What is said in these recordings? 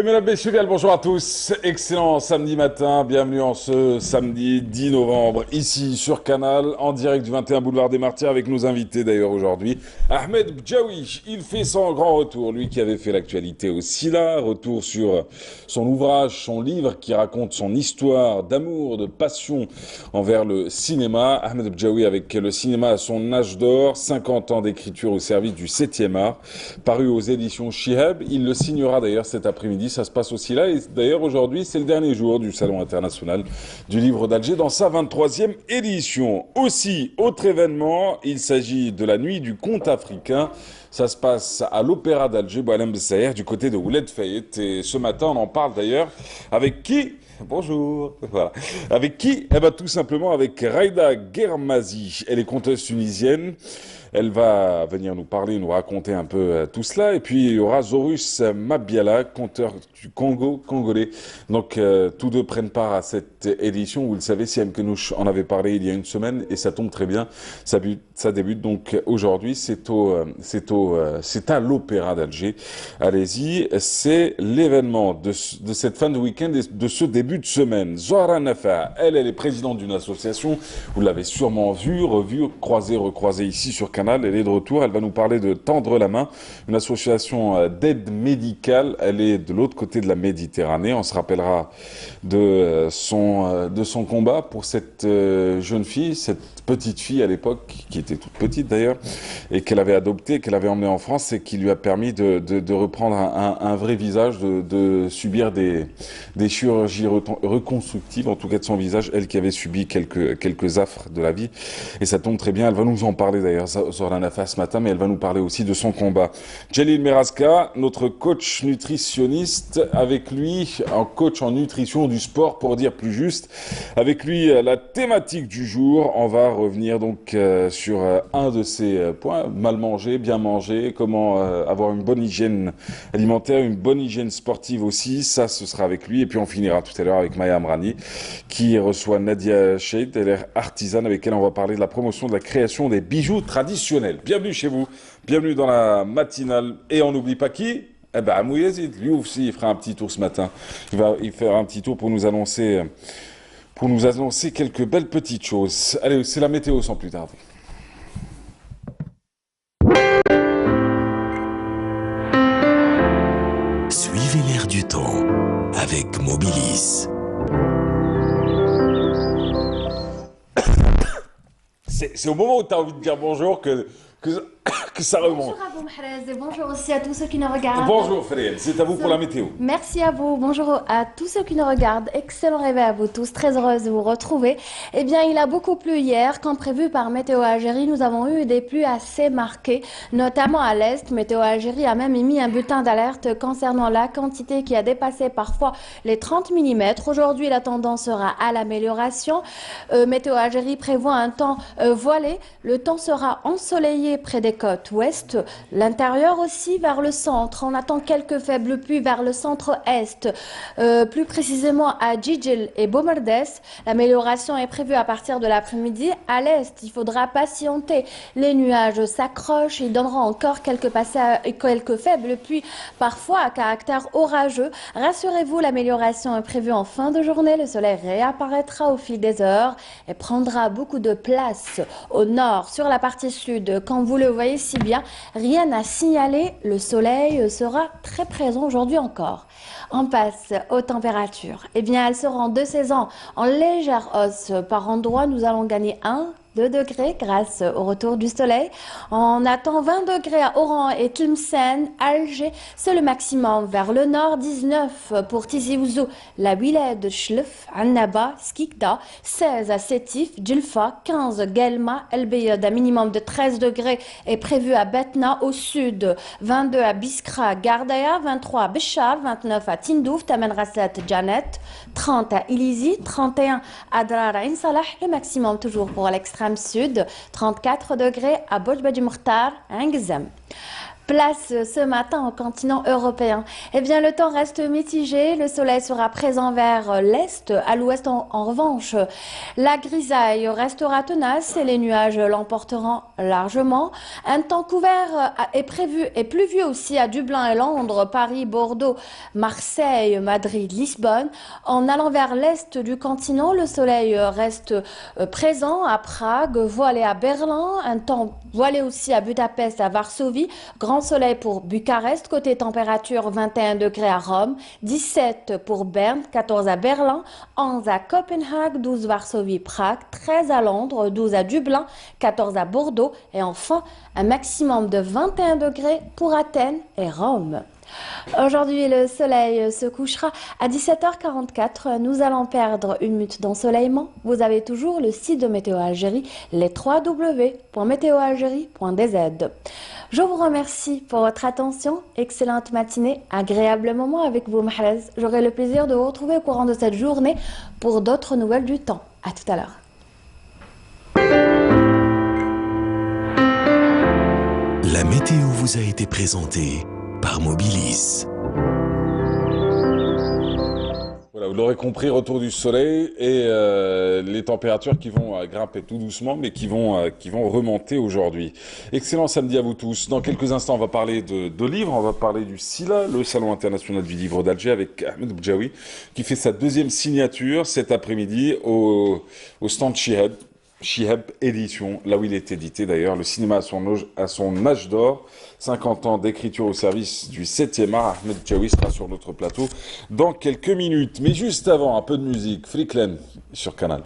mesdames, messieurs, bien le bonjour à tous. Excellent samedi matin. Bienvenue en ce samedi 10 novembre, ici sur Canal, en direct du 21 boulevard des Martyrs, avec nos invités d'ailleurs aujourd'hui. Ahmed Bdjaoui, il fait son grand retour. Lui qui avait fait l'actualité aussi là. Retour sur son ouvrage, son livre qui raconte son histoire d'amour, de passion envers le cinéma. Ahmed Bdjaoui avec le cinéma à son âge d'or, 50 ans d'écriture au service du 7e art, paru aux éditions Shihab. Il le signera d'ailleurs cet après-midi, ça se passe aussi là. Et d'ailleurs aujourd'hui, c'est le dernier jour du Salon international du livre d'Alger dans sa 23e édition. Aussi, autre événement, il s'agit de la nuit du conte africain. Ça se passe à l'Opéra d'Alger, Boualem Bessaïr, du côté de Ouled Fayet. Et ce matin, on en parle d'ailleurs avec qui? Bonjour. Voilà. Avec qui? Eh ben, tout simplement avec Raïda Guermazi. Elle est conteuse tunisienne. Elle va venir nous parler, nous raconter un peu tout cela. Et puis, il y aura Zorus Mabiala, conteur du Congo, congolais. Donc, tous deux prennent part à cette édition. Vous le savez, Siam Kenouch en avait parlé il y a une semaine et ça tombe très bien. Ça débute donc aujourd'hui. C'est à l'Opéra d'Alger. Allez-y. C'est l'événement de cette fin de week-end et de ce début de semaine. Zohra Nafa, elle est présidente d'une association. Vous l'avez sûrement vue, revue, croisée, recroisée ici sur Canal. Elle est de retour, elle va nous parler de Tendre la main, une association d'aide médicale. Elle est de l'autre côté de la Méditerranée. On se rappellera de son combat pour cette jeune fille, cette petite fille à l'époque, qui était toute petite d'ailleurs, et qu'elle avait adoptée, qu'elle avait emmenée en France, et qui lui a permis de reprendre un vrai visage, de subir des chirurgies reconstructives, en tout cas de son visage, elle qui avait subi quelques affres de la vie. Et ça tombe très bien, elle va nous en parler d'ailleurs, Zohra Nafa, ce matin, mais elle va nous parler aussi de son combat. Jalil Merazka, notre coach nutritionniste, avec lui, un coach en nutrition du sport, pour dire plus juste. Avec lui, la thématique du jour, on va revenir donc sur un de ces points, mal manger, bien manger, comment avoir une bonne hygiène alimentaire, une bonne hygiène sportive aussi, ça ce sera avec lui. Et puis on finira tout à l'heure avec Maya Amrani qui reçoit Nadia Cheid, elle est artisane, avec elle on va parler de la promotion de la création des bijoux traditionnels. Bienvenue chez vous, bienvenue dans la matinale, et on n'oublie pas qui? Eh ben Amou Yazid, lui aussi il fera un petit tour ce matin, il fera un petit tour pour nous annoncer quelques belles petites choses. Allez, c'est la météo sans plus tarder. Suivez l'air du temps avec Mobilis. C'est au moment où tu as envie de dire bonjour que ça remonte. Bonjour à vous, Mahrez, et bonjour aussi à tous ceux qui nous regardent. Bonjour Frédéric, c'est à vous pour la météo. Merci à vous, bonjour à tous ceux qui nous regardent. Excellent réveil à vous tous, très heureuse de vous retrouver. Eh bien, il a beaucoup plu hier. Comme prévu par Météo Algérie, nous avons eu des pluies assez marquées, notamment à l'Est. Météo Algérie a même émis un bulletin d'alerte concernant la quantité qui a dépassé parfois les 30 mm. Aujourd'hui, la tendance sera à l'amélioration. Météo Algérie prévoit un temps voilé. Le temps sera ensoleillé près des côtes ouest, l'intérieur aussi vers le centre. On attend quelques faibles pluies vers le centre-est, plus précisément à Djidjel et Bomerdes. L'amélioration est prévue à partir de l'après-midi. À l'est, il faudra patienter. Les nuages s'accrochent, ils donneront encore quelques faibles pluies, parfois à caractère orageux. Rassurez-vous, l'amélioration est prévue en fin de journée. Le soleil réapparaîtra au fil des heures et prendra beaucoup de place au nord, sur la partie sud. Comme vous le voyez si bien, rien à signaler, le soleil sera très présent aujourd'hui encore. On passe aux températures. Eh bien, elles seront de saison en légère hausse. Par endroits, nous allons gagner 2 degrés grâce au retour du soleil. On attend 20 degrés à Oran et Tlemcen, Alger, c'est le maximum. Vers le nord, 19 pour Tizi Ouzou, la Wiled, Chlef, Annaba, Skikda, 16 à Sétif, Djilfa, 15 Guelma, El Beyed, un minimum de 13 degrés est prévu à Betna au sud, 22 à Biskra, Gardaya, 23 à Béchar, 29 à Tindouf, Tamen Rasset, Janet, 30 à Ilizi, 31 à Drar Ain Salah, le maximum toujours pour l'extrême sud, 34 degrés à Bojbadji Mokhtar, Ngzem. Place ce matin au continent européen. Eh bien, le temps reste mitigé. Le soleil sera présent vers l'est. À l'ouest, en revanche, la grisaille restera tenace et les nuages l'emporteront largement. Un temps couvert est prévu et pluvieux aussi à Dublin et Londres, Paris, Bordeaux, Marseille, Madrid, Lisbonne. En allant vers l'est du continent, le soleil reste présent à Prague, voilé à Berlin, un temps voilé aussi à Budapest, à Varsovie. Grand soleil pour Bucarest, côté température 21 degrés à Rome, 17 pour Berne, 14 à Berlin, 11 à Copenhague, 12 Varsovie, Prague, 13 à Londres, 12 à Dublin, 14 à Bordeaux et enfin un maximum de 21 degrés pour Athènes et Rome. Aujourd'hui, le soleil se couchera à 17h44. Nous allons perdre une minute d'ensoleillement. Vous avez toujours le site de Météo Algérie, les www.météoalgérie.dz. Je vous remercie pour votre attention. Excellente matinée, agréable moment avec vous, Mahrez. J'aurai le plaisir de vous retrouver au courant de cette journée pour d'autres nouvelles du temps. À tout à l'heure. La météo vous a été présentée par Mobilis. Voilà, vous l'aurez compris, retour du soleil et les températures qui vont grimper tout doucement, mais qui vont remonter aujourd'hui. Excellent samedi à vous tous. Dans quelques instants, on va parler de livres, on va parler du SILA, le Salon international du livre d'Alger, avec Ahmed Bdjaoui, qui fait sa deuxième signature cet après-midi au stand Shihab Édition, là où il est édité d'ailleurs. Le cinéma à son âge d'or, 50 ans d'écriture au service du 7e art. Ahmed Bdjaoui sera sur notre plateau dans quelques minutes. Mais juste avant, un peu de musique. Friklen sur Canal.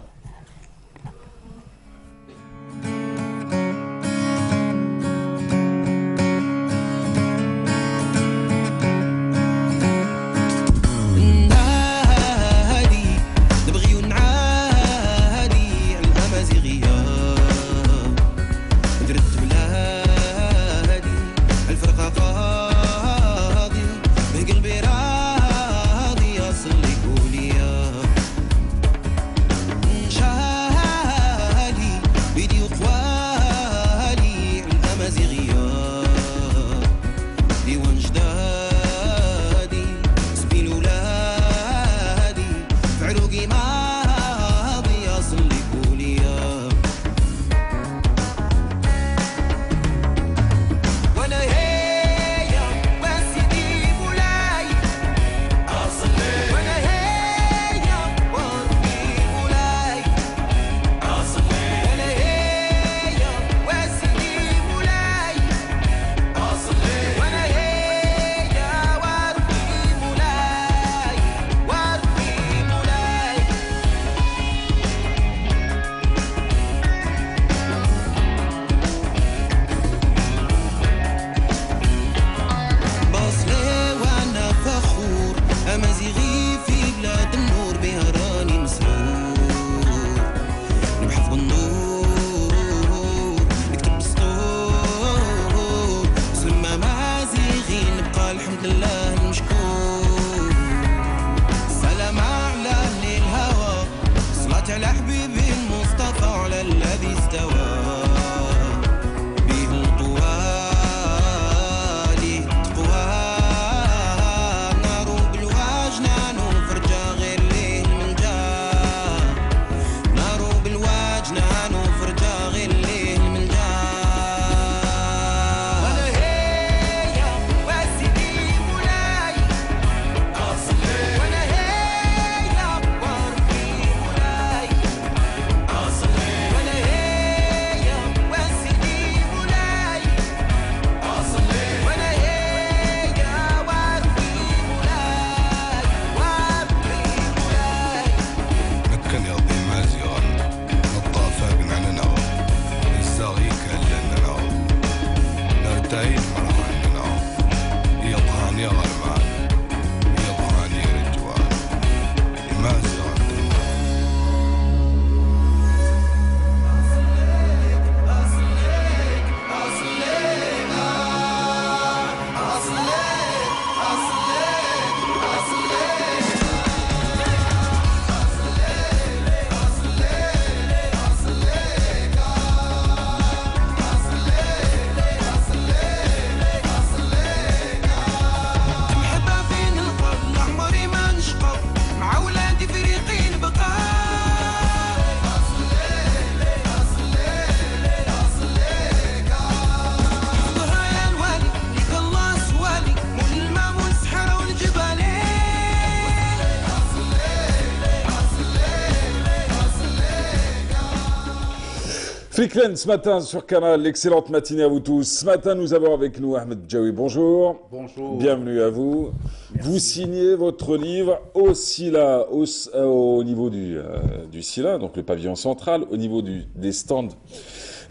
Flicklen ce matin sur Canal, excellente matinée à vous tous. Ce matin, nous avons avec nous Ahmed Djaoui. Bonjour. Bonjour. Bienvenue à vous. Merci. Vous signez votre livre au SILA, au niveau du SILA, donc le pavillon central, au niveau des stands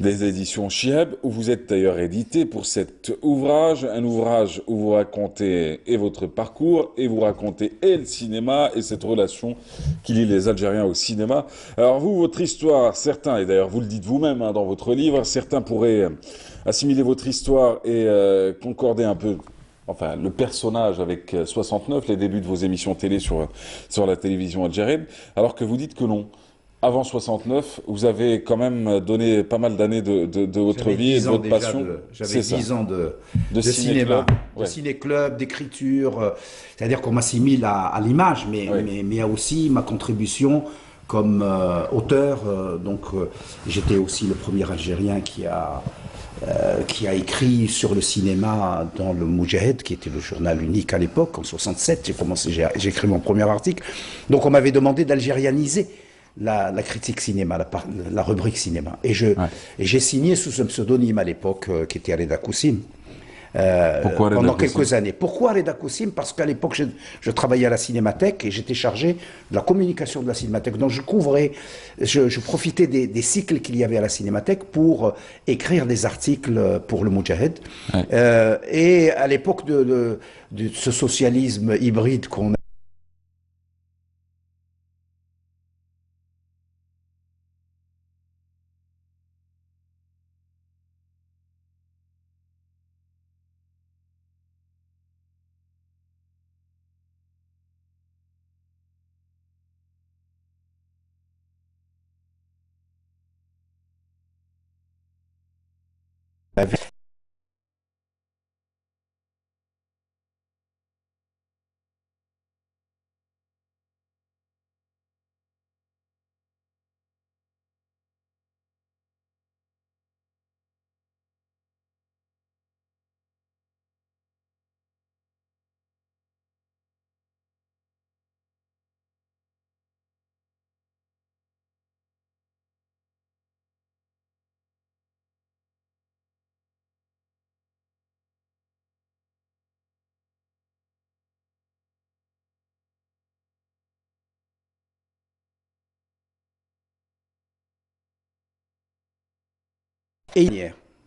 des éditions Chihab, où vous êtes d'ailleurs édité pour cet ouvrage, un ouvrage où vous racontez et votre parcours, et vous racontez et le cinéma, et cette relation qui lie les Algériens au cinéma. Alors vous, votre histoire, certains, et d'ailleurs vous le dites vous-même dans votre livre, certains pourraient assimiler votre histoire et concorder un peu, enfin le personnage avec 69, les débuts de vos émissions télé sur la télévision algérienne, alors que vous dites que non. Avant 69, vous avez quand même donné pas mal d'années de votre vie et de votre passion. J'avais 10 ans de cinéma, de ciné-club, d'écriture. C'est-à-dire qu'on m'assimile à l'image, mais il y a aussi ma contribution comme auteur. J'étais aussi le premier Algérien qui a écrit sur le cinéma dans le Moudjahid, qui était le journal unique à l'époque. En 67, j'ai écrit mon premier article. Donc on m'avait demandé d'algérianiser la critique cinéma, la rubrique cinéma. Et j'ai signé sous un pseudonyme à l'époque, qui était Reda Koussim, pendant quelques années. Pourquoi Reda Koussim? Parce qu'à l'époque, je travaillais à la Cinémathèque et j'étais chargé de la communication de la Cinémathèque. Donc je profitais des cycles qu'il y avait à la Cinémathèque pour écrire des articles pour le Moudjahid. Et à l'époque de ce socialisme hybride qu'on a,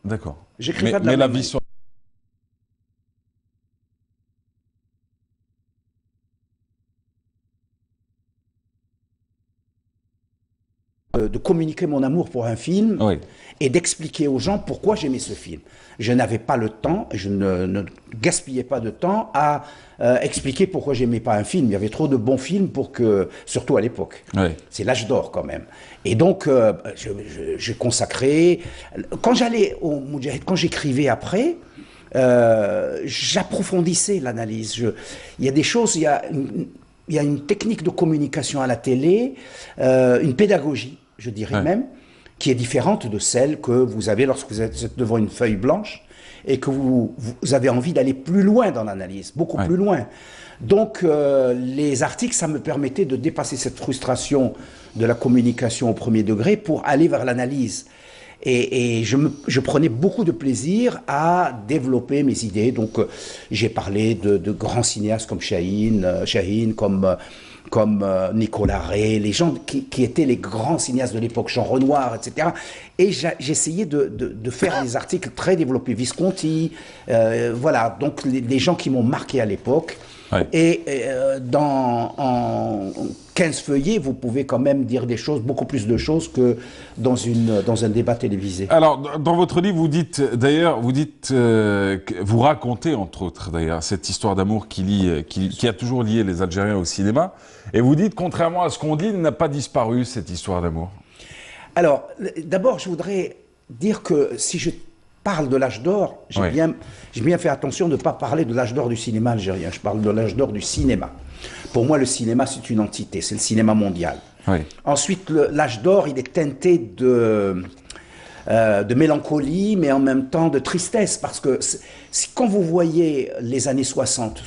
D'accord. J'écris pas de la mais la même vie sur de communiquer mon amour pour un film et d'expliquer aux gens pourquoi j'aimais ce film. Je n'avais pas le temps, je ne gaspillais pas de temps à expliquer pourquoi j'aimais pas un film. Il y avait trop de bons films pour que, surtout à l'époque. C'est l'âge d'or quand même. Et donc, j'ai consacré... Quand j'allais au Moudjahid, quand j'écrivais après, j'approfondissais l'analyse. Il y a des choses, il y a une technique de communication à la télé, une pédagogie, je dirais même, qui est différente de celle que vous avez lorsque vous êtes devant une feuille blanche et que vous avez envie d'aller plus loin dans l'analyse, beaucoup plus loin. Donc les articles, ça me permettait de dépasser cette frustration de la communication au premier degré pour aller vers l'analyse. Et je prenais beaucoup de plaisir à développer mes idées. Donc j'ai parlé de grands cinéastes comme Chahine, comme Nicolas Rey, les gens qui étaient les grands cinéastes de l'époque, Jean Renoir, etc. Et j'essayais de faire des articles très développés, Visconti, voilà, donc les gens qui m'ont marqué à l'époque. Et en 15 feuillets, vous pouvez quand même dire des choses, beaucoup plus de choses que dans un débat télévisé. Alors, dans votre livre, vous dites, d'ailleurs, vous racontez, entre autres, d'ailleurs, cette histoire d'amour qui a toujours lié les Algériens au cinéma. Et vous dites, contrairement à ce qu'on dit, il n'a pas disparu, cette histoire d'amour. Alors, d'abord, je voudrais dire que si je parle de l'âge d'or, j'ai bien fait attention de ne pas parler de l'âge d'or du cinéma algérien. Je parle de l'âge d'or du cinéma. Pour moi, le cinéma, c'est une entité, c'est le cinéma mondial. Ensuite, l'âge d'or, il est teinté de mélancolie, mais en même temps de tristesse, parce que quand vous voyez les années 60,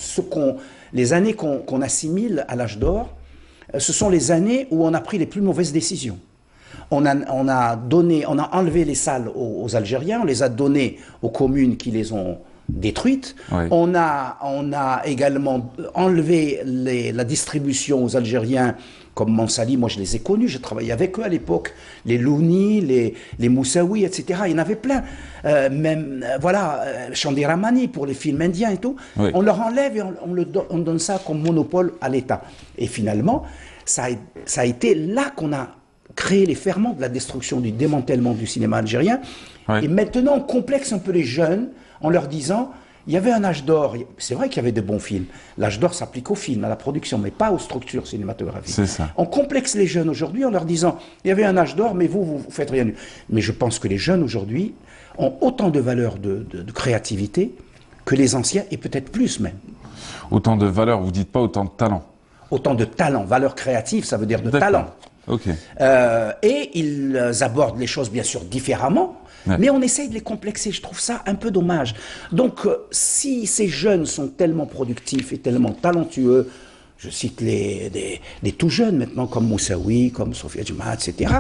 les années qu'on assimile à l'âge d'or, ce sont les années où on a pris les plus mauvaises décisions. On a enlevé les salles aux Algériens, on les a données aux communes qui les ont détruites. Oui. On a également enlevé la distribution aux Algériens, comme Mansali, moi je les ai connus, j'ai travaillé avec eux à l'époque, les Louni, les Moussaoui, etc. Il y en avait plein. Chandi Ramani pour les films indiens et tout. Oui. On leur enlève et on donne ça comme monopole à l'État. Et finalement, ça a été là qu'on a créé les ferments de la destruction, du démantèlement du cinéma algérien. Oui. Et maintenant, on complexe un peu les jeunes en leur disant, il y avait un âge d'or. C'est vrai qu'il y avait de bons films. L'âge d'or s'applique aux films, à la production, mais pas aux structures cinématographiques. C'est ça. On complexe les jeunes aujourd'hui en leur disant, il y avait un âge d'or, mais vous faites rien. Mais je pense que les jeunes aujourd'hui ont autant de valeur de créativité que les anciens, et peut-être plus même. Autant de valeur, vous dites pas autant de talent. Autant de talent. Valeur créative, ça veut dire de talent. Ok. Et ils abordent les choses bien sûr différemment, Ouais. mais on essaye de les complexer. Je trouve ça un peu dommage. Donc, si ces jeunes sont tellement productifs et tellement talentueux, je cite des tout jeunes maintenant, comme Moussaoui, comme Sofia Djima, etc.,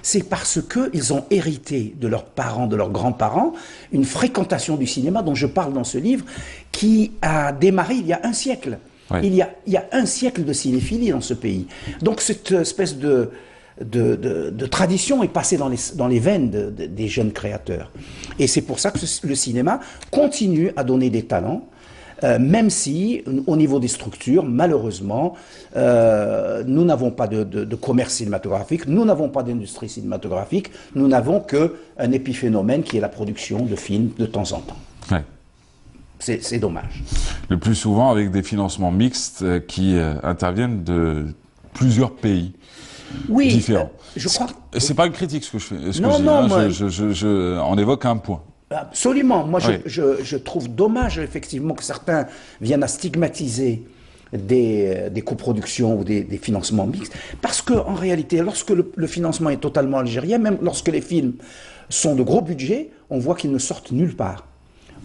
c'est parce qu'ils ont hérité de leurs parents, de leurs grands-parents, une fréquentation du cinéma dont je parle dans ce livre, qui a démarré il y a un siècle. Oui. Il y a un siècle de cinéphilie dans ce pays. Donc cette espèce de tradition est passée dans les veines des jeunes créateurs. Et c'est pour ça que le cinéma continue à donner des talents, même si, au niveau des structures, malheureusement, nous n'avons pas de commerce cinématographique, nous n'avons pas d'industrie cinématographique, nous n'avons qu'un épiphénomène qui est la production de films de temps en temps. Ouais. C'est dommage. Le plus souvent avec des financements mixtes qui interviennent de plusieurs pays différents. Je crois. C'est pas une critique ce que je fais. Non, non, moi, on évoque un point. Absolument. Moi, Oui. je trouve dommage, effectivement, que certains viennent à stigmatiser des coproductions ou des financements mixtes. Parce qu'en réalité, lorsque le financement est totalement algérien, même lorsque les films sont de gros budgets, on voit qu'ils ne sortent nulle part.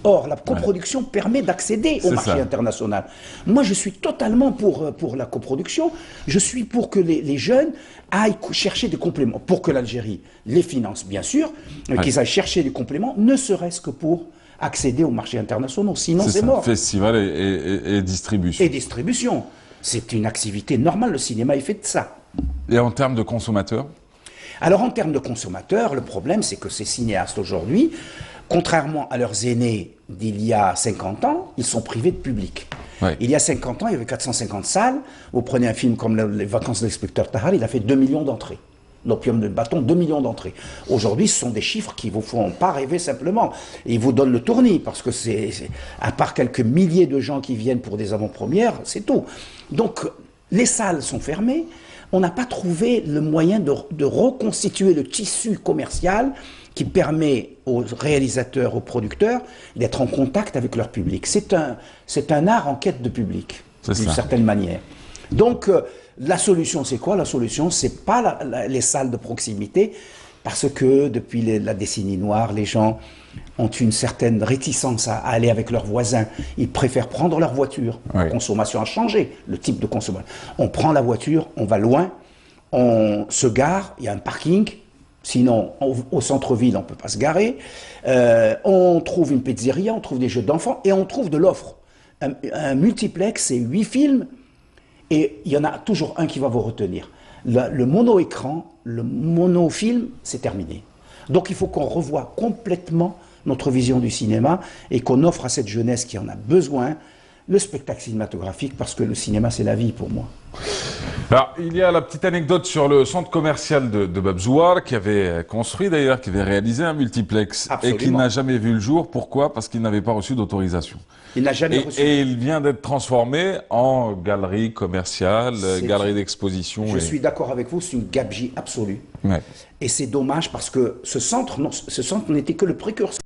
Or, la coproduction permet d'accéder au marché international. Moi, je suis totalement pour la coproduction. Je suis pour que les jeunes aillent chercher des compléments. Pour que l'Algérie les finance, bien sûr, qu'ils aillent chercher des compléments, ne serait-ce que pour accéder au marché international. Sinon, c'est mort. Festival et distribution. Et distribution. C'est une activité normale. Le cinéma est fait de ça. Et en termes de consommateurs? Alors, en termes de consommateurs, le problème, c'est que ces cinéastes aujourd'hui, contrairement à leurs aînés d'il y a 50 ans, ils sont privés de public. Ouais. Il y a 50 ans, il y avait 450 salles. Vous prenez un film comme Les Vacances de l'inspecteur Tahar, il a fait 2 millions d'entrées. L'Opium de Bâton, 2 millions d'entrées. Aujourd'hui, ce sont des chiffres qui vous font pas rêver simplement. Et ils vous donnent le tournis, parce que à part quelques milliers de gens qui viennent pour des avant-premières, c'est tout. Donc, les salles sont fermées. On n'a pas trouvé le moyen de reconstituer le tissu commercial qui permet aux réalisateurs, aux producteurs d'être en contact avec leur public. C'est un art en quête de public, d'une certaine manière. Donc, la solution, c'est quoi? La solution, c'est pas les salles de proximité, parce que depuis la décennie noire, les gens ont une certaine réticence à aller avec leurs voisins. Ils préfèrent prendre leur voiture. Oui. La consommation a changé, le type de consommation. On prend la voiture, on va loin, on se gare, il y a un parking. Sinon, au centre-ville, on ne peut pas se garer. On trouve une pizzeria, on trouve des jeux d'enfants et on trouve de l'offre. Un multiplex, c'est 8 films et il y en a toujours un qui va vous retenir. Le mono-écran, le monofilm, c'est terminé. Donc il faut qu'on revoie complètement notre vision du cinéma et qu'on offre à cette jeunesse qui en a besoin le spectacle cinématographique, parce que le cinéma, c'est la vie pour moi. Alors, il y a la petite anecdote sur le centre commercial de Babzouar, qui avait construit d'ailleurs, qui avait réalisé un multiplex. Absolument. Et qui n'a jamais vu le jour. Pourquoi? Parce qu'il n'avait pas reçu d'autorisation. Il n'a jamais reçu. Et il vient d'être transformé en galerie commerciale, galerie d'exposition. Je suis d'accord avec vous, c'est une gabegie absolue. Ouais. Et c'est dommage parce que ce centre n'était que le précurseur.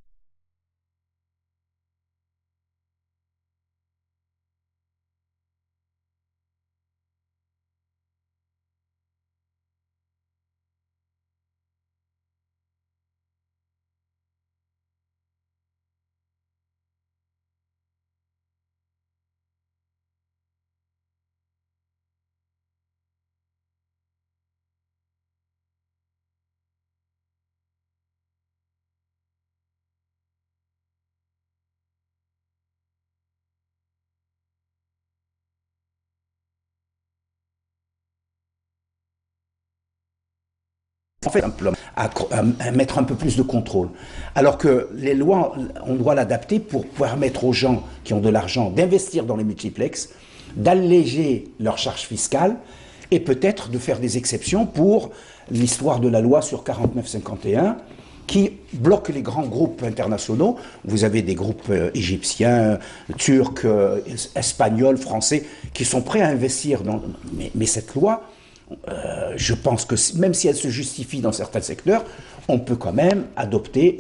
en fait, à mettre un peu plus de contrôle. Alors que les lois, on doit l'adapter pour permettre aux gens qui ont de l'argent d'investir dans les multiplexes, d'alléger leurs charges fiscales et peut-être de faire des exceptions pour l'histoire de la loi sur 49-51 qui bloque les grands groupes internationaux. Vous avez des groupes égyptiens, turcs, espagnols, français qui sont prêts à investir dans... Mais cette loi... je pense que même si elle se justifie dans certains secteurs, on peut quand même adopter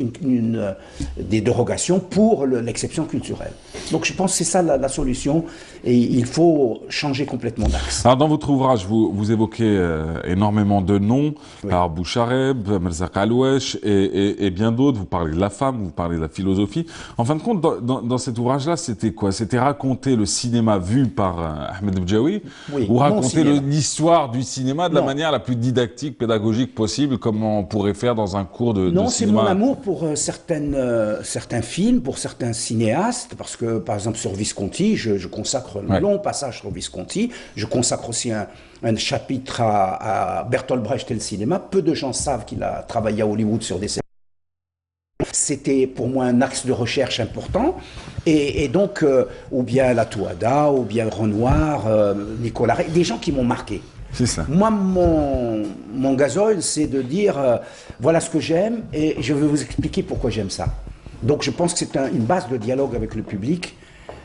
des dérogations pour l'exception culturelle. Donc je pense que c'est ça la solution et il faut changer complètement d'axe. Alors dans votre ouvrage, vous évoquez énormément de noms, oui. Alors Bouchareb, Merzak Aloueche et bien d'autres. Vous parlez de la femme, vous parlez de la philosophie. En fin de compte, dans cet ouvrage-là, c'était quoi? C'était raconter le cinéma vu par Ahmed Bdjaoui, oui, ou raconter l'histoire du cinéma de la manière la plus didactique, pédagogique possible, comme on pourrait faire dans un cours de cinéma? Non, c'est mon amour pour certains films, pour certains cinéastes, parce que, par exemple, sur Visconti, je consacre un long passage sur Visconti, je consacre aussi un chapitre à Bertolt Brecht et le cinéma. Peu de gens savent qu'il a travaillé à Hollywood sur des scénarios. C'était pour moi un axe de recherche important, et donc, ou bien La Touada, ou bien Renoir, Nicolas Rey, des gens qui m'ont marqué. C'est ça. Moi, mon gazole, c'est de dire, voilà ce que j'aime, et je vais vous expliquer pourquoi j'aime ça. Donc je pense que c'est une base de dialogue avec le public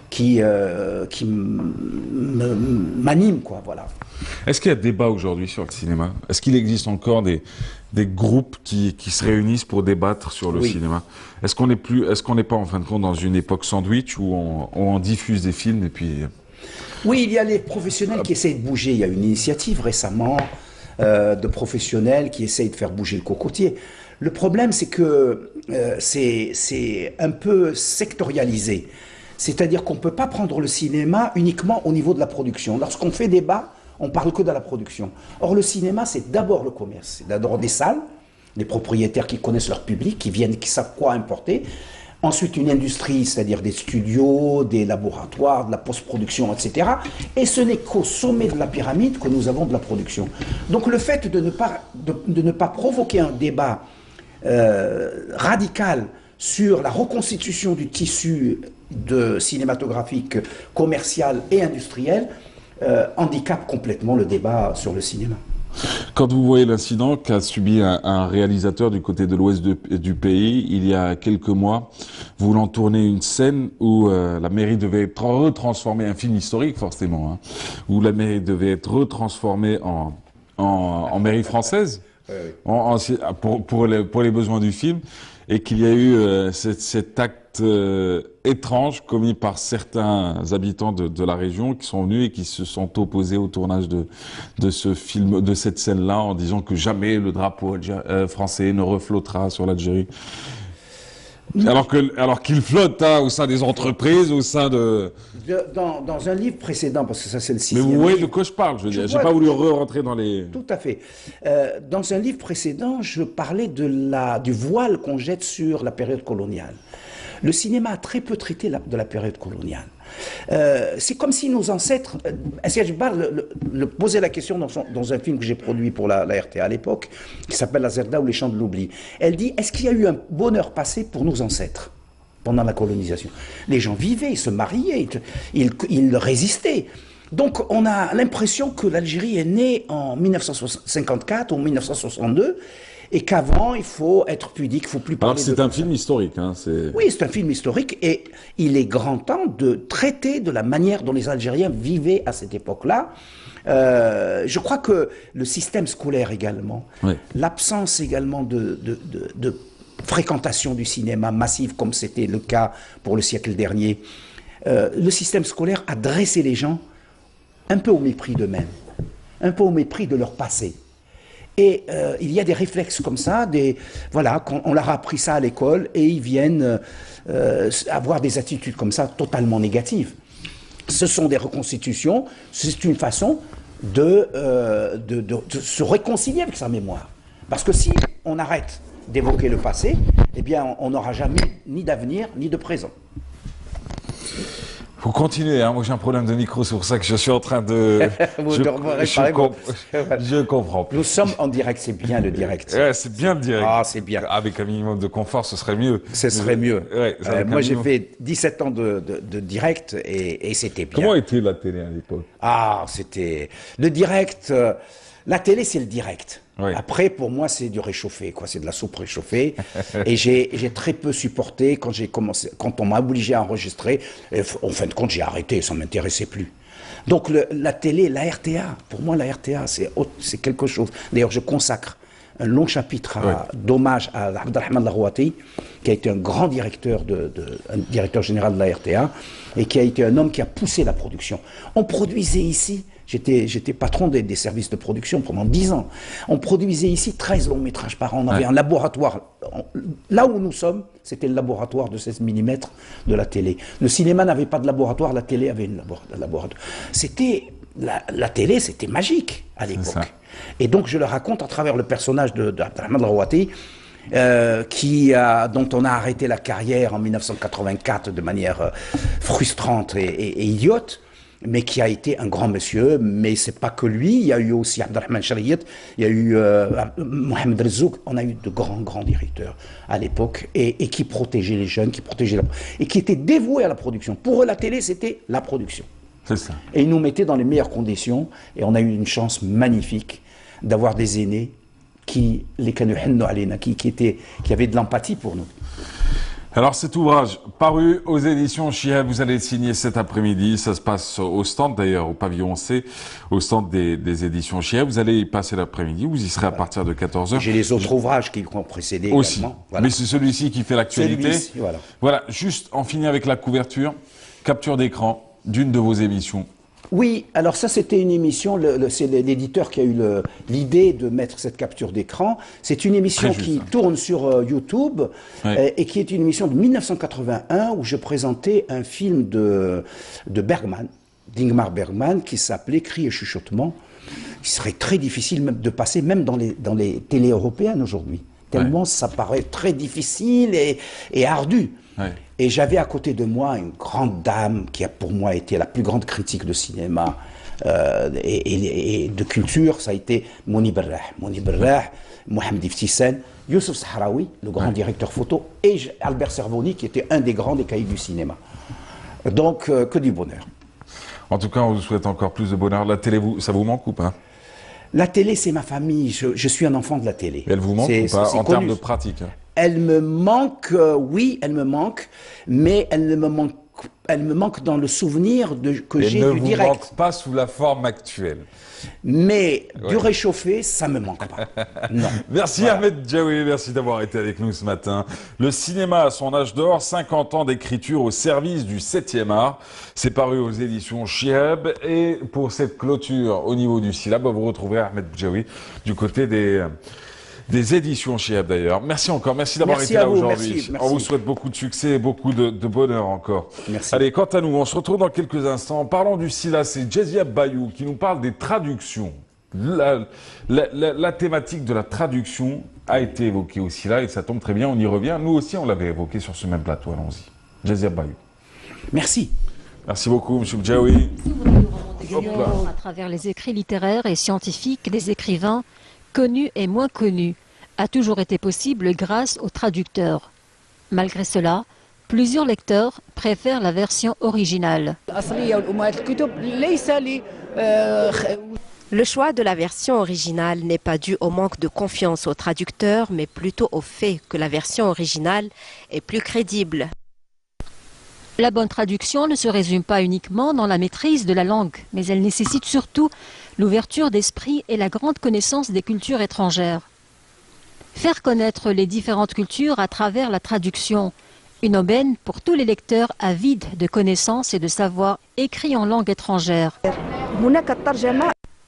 qui m'anime, quoi, voilà. Est-ce qu'il y a débat aujourd'hui sur le cinéma? Est-ce qu'il existe encore des groupes qui se réunissent pour débattre sur le cinéma? Est-ce qu'on n'est pas en fin de compte dans une époque sandwich où on diffuse des films et puis... Oui, il y a les professionnels qui essayent de bouger. Il y a une initiative récemment de professionnels qui essayent de faire bouger le cocotier. Le problème, c'est que c'est un peu sectorialisé. C'est-à-dire qu'on ne peut pas prendre le cinéma uniquement au niveau de la production. Lorsqu'on fait débat, on ne parle que de la production. Or, le cinéma, c'est d'abord le commerce. C'est d'abord des salles, des propriétaires qui connaissent leur public, qui savent quoi importer. Ensuite, une industrie, c'est-à-dire des studios, des laboratoires, de la post-production, etc. Et ce n'est qu'au sommet de la pyramide que nous avons de la production. Donc le fait de ne pas provoquer un débat radical sur la reconstitution du tissu cinématographique, commercial et industriel handicape complètement le débat sur le cinéma. Quand vous voyez l'incident qu'a subi un réalisateur du côté de l'ouest du pays, il y a quelques mois, voulant tourner une scène où la mairie devait être retransformée, un film historique forcément, hein, où la mairie devait être retransformée en mairie française, pour les besoins du film, et qu'il y a eu cet acte étrange commis par certains habitants de la région qui sont venus et qui se sont opposés au tournage de ce film, de cette scène-là, en disant que jamais le drapeau français ne reflottera sur l'Algérie. Alors qu'il flotte au sein des entreprises, au sein de... Dans un livre précédent, parce que ça c'est le 6e. Mais vous voyez de quoi je parle, je veux dire. J'ai pas voulu rentrer dans les... Tout à fait. Dans un livre précédent, je parlais du voile qu'on jette sur la période coloniale. Le cinéma a très peu traité de la période coloniale. C'est comme si nos ancêtres... Essayez de poser la question dans un film que j'ai produit pour la RTA à l'époque, qui s'appelle La Zerda ou les Champs de l'Oubli. Elle dit, est-ce qu'il y a eu un bonheur passé pour nos ancêtres pendant la colonisation? Les gens vivaient, ils se mariaient, ils résistaient. Donc on a l'impression que l'Algérie est née en 1954 ou 1962, et qu'avant, il faut être pudique, il ne faut plus parler. Alors c'est un film historique. Hein, oui, c'est un film historique, et il est grand temps de traiter de la manière dont les Algériens vivaient à cette époque-là. Je crois que le système scolaire également, l'absence également de fréquentation du cinéma massive, comme c'était le cas pour le siècle dernier, le système scolaire a dressé les gens un peu au mépris d'eux-mêmes, un peu au mépris de leur passé. Et il y a des réflexes comme ça, voilà, on leur a appris ça à l'école et ils viennent avoir des attitudes comme ça totalement négatives. Ce sont des reconstitutions, c'est une façon de se réconcilier avec sa mémoire. Parce que si on arrête d'évoquer le passé, eh bien on n'aura jamais ni d'avenir ni de présent. Faut continuer, hein. Moi j'ai un problème de micro, c'est pour ça que je suis en train de... je comprends plus. Nous sommes en direct, c'est bien le direct. Ouais, c'est bien le direct. Ah, c'est bien. Avec un minimum de confort, ce serait mieux. Ce serait mieux. Ouais, moi j'ai fait 17 ans de direct et c'était bien. Comment était la télé à l'époque? Ah, c'était... Le direct... la télé, c'est le direct. Oui. Après, pour moi, c'est du réchauffé, quoi. C'est de la soupe réchauffée. Et j'ai très peu supporté quand j'ai commencé, quand on m'a obligé à enregistrer. Et en fin de compte, j'ai arrêté, ça m'intéressait plus. Donc la télé, la RTA, pour moi, la RTA, c'est quelque chose. D'ailleurs, je consacre un long chapitre d'hommage à Abdelrahman Larouati, qui a été un grand directeur, un directeur général de la RTA, et qui a été un homme qui a poussé la production. On produisait ici... J'étais patron des services de production pendant 10 ans. On produisait ici 13 longs métrages par an. On avait un laboratoire. Là où nous sommes, c'était le laboratoire de 16 mm de la télé. Le cinéma n'avait pas de laboratoire, la télé avait un laboratoire. La télé, c'était magique à l'époque. Et donc je le raconte à travers le personnage d'Abdelrahman Larouati, dont on a arrêté la carrière en 1984 de manière frustrante et idiote, mais qui a été un grand monsieur. Mais c'est pas que lui, il y a eu aussi Abdelrahman Chariyat, il y a eu Mohamed Rezouk. On a eu de grands directeurs à l'époque et qui protégeaient les jeunes, et qui étaient dévoués à la production. Pour eux, la télé, c'était la production. C'est ça. Et ils nous mettaient dans les meilleures conditions, et on a eu une chance magnifique d'avoir des aînés qui avaient de l'empathie pour nous. Alors cet ouvrage, paru aux éditions Chihab, vous allez le signer cet après-midi, ça se passe au stand d'ailleurs, au pavillon C, au stand des éditions Chihab, vous allez y passer l'après-midi, vous y serez à partir de 14h. J'ai les autres ouvrages qui ont précédé aussi, également. Voilà. Mais c'est celui-ci qui fait l'actualité. Voilà. Voilà, juste on finit avec la couverture, capture d'écran d'une de vos émissions. Oui, alors ça c'était une émission, c'est l'éditeur qui a eu l'idée de mettre cette capture d'écran. C'est une émission qui tourne sur YouTube et qui est une émission de 1981 où je présentais un film de Bergman, d'Ingmar Bergman, qui s'appelait Cris et chuchotements, qui serait très difficile de passer même dans les télés européennes aujourd'hui. Tellement ça paraît très difficile et ardu. Ouais. Et j'avais à côté de moi une grande dame qui a pour moi été la plus grande critique de cinéma et de culture. Ça a été Mouni Berrah, Mohamed Iftissène, Youssef Sahraoui, le grand directeur photo, et Albert Servoni, qui était un des grands des cahiers du cinéma. Donc, que du bonheur. En tout cas, on vous souhaite encore plus de bonheur. La télé, ça vous manque ou pas? La télé, c'est ma famille. Je suis un enfant de la télé. Et elle vous manque ou pas, en termes de pratique? Elle me manque, oui, elle me manque, mais elle me manque dans le souvenir que j'ai du direct. Elle ne vous manque pas sous la forme actuelle. Mais du réchauffé, ça me manque pas. Non. Merci Ahmed Djaoui, merci d'avoir été avec nous ce matin. Le cinéma à son âge d'or, 50 ans d'écriture au service du 7e art. C'est paru aux éditions Chihab. Et pour cette clôture au niveau du syllabe, vous retrouverez Ahmed Djaoui du côté des éditions Chihab d'ailleurs. Merci encore, merci d'avoir été là aujourd'hui. On vous souhaite beaucoup de succès et beaucoup de bonheur encore. Merci. Allez, quant à nous, on se retrouve dans quelques instants. En parlant du SILA, c'est Jezia Bayou qui nous parle des traductions. La thématique de la traduction a été évoquée au SILA et ça tombe très bien, on y revient. Nous aussi, on l'avait évoqué sur ce même plateau. Allons-y. Jezia Bayou. Merci. Merci beaucoup, M. Djaoui. À travers les écrits littéraires et scientifiques des écrivains connus et moins connus, a toujours été possible grâce aux traducteurs. Malgré cela, plusieurs lecteurs préfèrent la version originale. Le choix de la version originale n'est pas dû au manque de confiance aux traducteurs, mais plutôt au fait que la version originale est plus crédible. La bonne traduction ne se résume pas uniquement dans la maîtrise de la langue, mais elle nécessite surtout l'ouverture d'esprit et la grande connaissance des cultures étrangères. Faire connaître les différentes cultures à travers la traduction, une aubaine pour tous les lecteurs avides de connaissances et de savoir écrits en langue étrangère.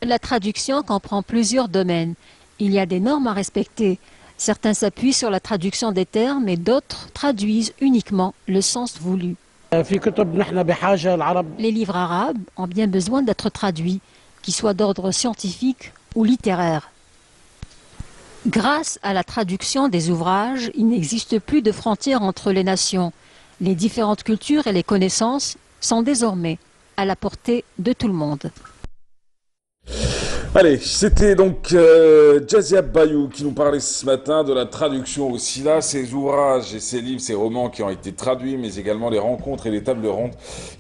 La traduction comprend plusieurs domaines. Il y a des normes à respecter. Certains s'appuient sur la traduction des termes et d'autres traduisent uniquement le sens voulu. Les livres arabes ont bien besoin d'être traduits, qu'ils soient d'ordre scientifique ou littéraire. Grâce à la traduction des ouvrages, il n'existe plus de frontières entre les nations. Les différentes cultures et les connaissances sont désormais à la portée de tout le monde. Allez, c'était donc Jazia Bayou qui nous parlait ce matin de la traduction aussi là, ses ouvrages et ses livres, ses romans qui ont été traduits, mais également les rencontres et les tables rondes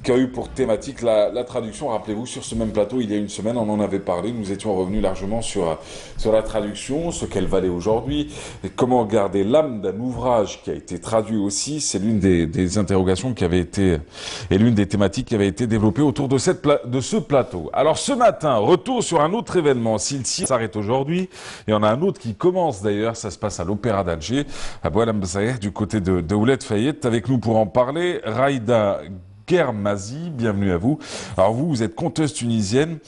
qui ont eu pour thématique la traduction. Rappelez-vous, sur ce même plateau, il y a une semaine, on en avait parlé, nous étions revenus largement sur la traduction, ce qu'elle valait aujourd'hui, et comment garder l'âme d'un ouvrage qui a été traduit aussi. C'est l'une des interrogations qui avait été, et l'une des thématiques qui avait été développée autour de ce plateau. Alors ce matin, retour sur un autre événement. S'il s'arrête aujourd'hui, et on a un autre qui commence d'ailleurs, ça se passe à l'Opéra d'Alger, à Boualem Saïr, du côté de Ouled Fayet. Avec nous pour en parler, Raïda Guermazi, bienvenue à vous. Alors vous êtes conteuse tunisienne,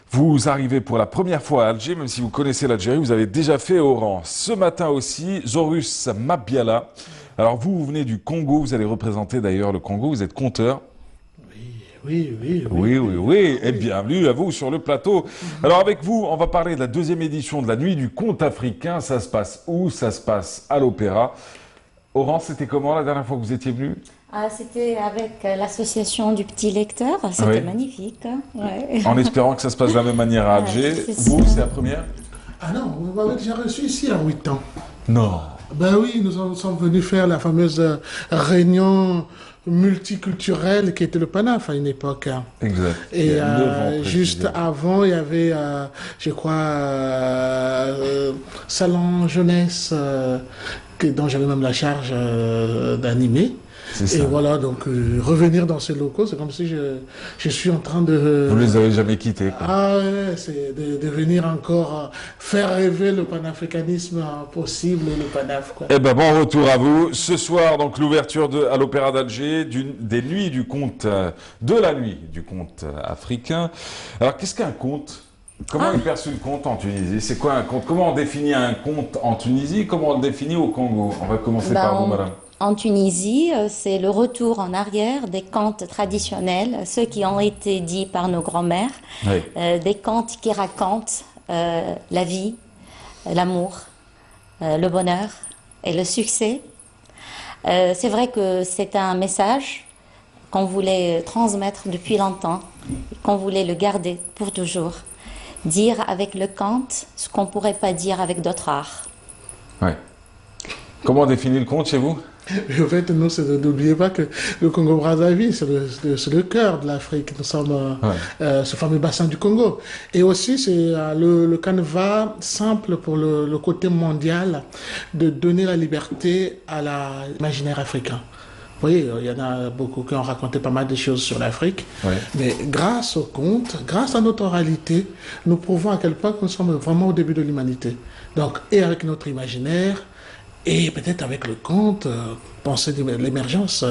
vous arrivez pour la première fois à Alger, même si vous connaissez l'Algérie, vous avez déjà fait Oran. Ce matin aussi, Zorus Mabiala. Alors vous venez du Congo, vous allez représenter d'ailleurs le Congo, vous êtes conteur. Oui. Et bienvenue à vous sur le plateau. Alors avec vous, on va parler de la deuxième édition de la Nuit du Conte africain. Ça se passe où? Ça se passe à l'Opéra. Oran, c'était comment la dernière fois que vous étiez venu? C'était avec l'association du petit lecteur. C'était magnifique. Ouais. En espérant que ça se passe de la même manière à Alger. Vous, c'est la première? Ah non, vous m'avez déjà reçu ici à 8 ans. Non. Ben oui, nous sommes venus faire la fameuse réunion multiculturelle qui était le PANAF à une époque. Exact. Et juste avant, il y avait, je crois, Salon Jeunesse, dont j'avais même la charge d'animer. Et voilà, donc revenir dans ces locaux, c'est comme si je suis en train de... Vous les avez jamais quittés, quoi. Ah ouais, c'est de venir encore faire rêver le panafricanisme possible, le panaf, quoi. Eh ben, bon retour à vous. Ce soir, donc, l'ouverture à l'Opéra d'Alger, des nuits du conte, de la nuit du conte africain. Alors, qu'est-ce qu'un conte? Comment est perçu le conte en Tunisie? C'est quoi un conte? Comment on définit un conte en Tunisie? Comment on le définit au Congo? On va commencer par vous, madame. En Tunisie, c'est le retour en arrière des contes traditionnels, ceux qui ont été dits par nos grands-mères, des contes qui racontent la vie, l'amour, le bonheur et le succès. C'est vrai que c'est un message qu'on voulait transmettre depuis longtemps, qu'on voulait le garder pour toujours. Dire avec le conte ce qu'on ne pourrait pas dire avec d'autres arts. Ouais. Comment on définit le conte chez vous? En fait, nous, n'oubliez pas que le Congo-Brazzaville, c'est le cœur de l'Afrique. Nous sommes ce fameux bassin du Congo. Et aussi, c'est le canevas simple pour le côté mondial de donner la liberté à l'imaginaire africain. Vous voyez, il y en a beaucoup qui ont raconté pas mal de choses sur l'Afrique. Mais grâce au conte, grâce à notre oralité, nous prouvons à quel point nous sommes vraiment au début de l'humanité. Donc, et avec notre imaginaire, et peut-être avec le conte, penser de l'émergence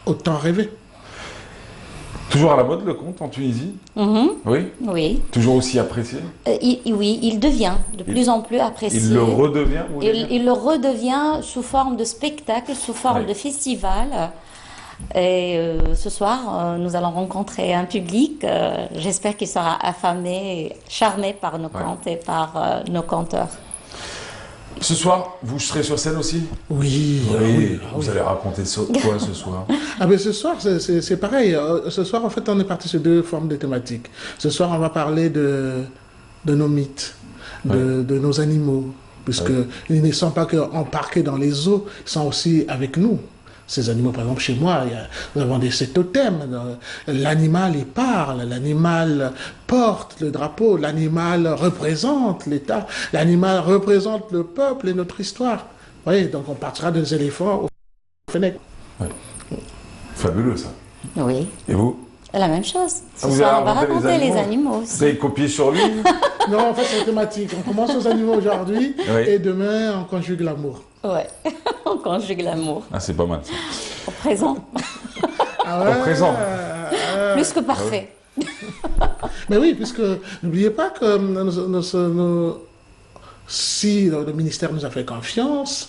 autant rêvé. Toujours à la mode le conte en Tunisie? Oui. Oui. Toujours aussi apprécié? Oui, il devient de plus en plus apprécié. Il le redevient? Il le redevient sous forme de spectacle, sous forme de festival. Et ce soir, nous allons rencontrer un public. J'espère qu'il sera affamé, charmé par nos contes et par nos conteurs. Ce soir, vous serez sur scène aussi? Oui. Vous allez raconter quoi ce soir? Ce soir, c'est pareil. Ce soir, en fait, on est parti sur deux formes de thématiques. Ce soir, on va parler de nos mythes, de nos animaux, puisqu'ils ne sont pas qu'embarqués dans les eaux, ils sont aussi avec nous. Ces animaux, par exemple, chez moi, nous avons ces totems. L'animal, il parle, l'animal porte le drapeau, l'animal représente l'État, l'animal représente le peuple et notre histoire. Vous voyez, donc on partira des éléphants aux fenêtres. Fabuleux, ça. Oui. Et vous? La même chose. Ce soir, on va raconter les animaux aussi. Vous avez copié sur lui? Non, en fait, c'est thématique. On commence aux animaux aujourd'hui et demain, on conjugue l'amour. Ouais, on conjugue l'amour. Ah, c'est pas mal, ça. Au présent. Au présent. Plus que parfait. Mais oui, puisque n'oubliez pas que si le ministère nous a fait confiance,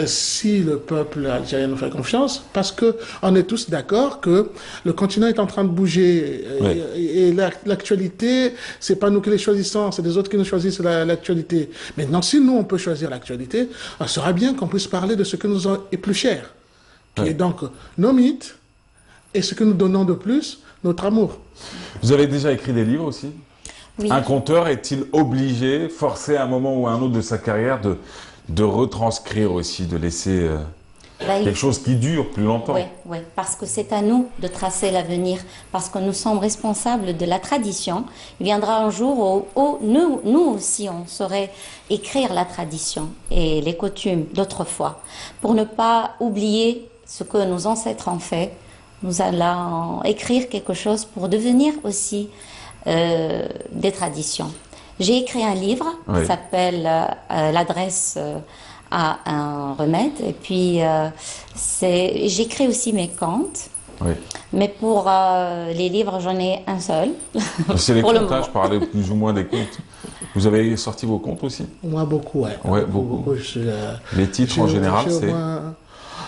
si le peuple algérien nous fait confiance, parce qu'on est tous d'accord que le continent est en train de bouger et l'actualité, c'est pas nous qui les choisissons, c'est les autres qui nous choisissent l'actualité. Maintenant, si nous, on peut choisir l'actualité, on sera bien qu'on puisse parler de ce que nous est plus cher, qui est donc nos mythes, et ce que nous donnons de plus, notre amour. Vous avez déjà écrit des livres aussi? Oui. Un conteur est-il obligé, forcé à un moment ou à un autre de sa carrière, de retranscrire aussi, de laisser quelque chose qui dure plus longtemps? Oui, oui, parce que c'est à nous de tracer l'avenir, parce que nous sommes responsables de la tradition. Il viendra un jour où nous aussi, on saurait écrire la tradition et les coutumes d'autrefois. Pour ne pas oublier ce que nos ancêtres ont fait, nous allons écrire quelque chose pour devenir aussi des traditions. J'ai écrit un livre qui s'appelle L'adresse à un remède, et puis j'écris aussi mes contes. Oui. Mais pour les livres, j'en ai un seul. C'est les contes, je parlais plus ou moins des contes. Vous avez sorti vos contes aussi? Moi, beaucoup, ouais. Ouais, beaucoup. Je suis, les titres en général, c'est...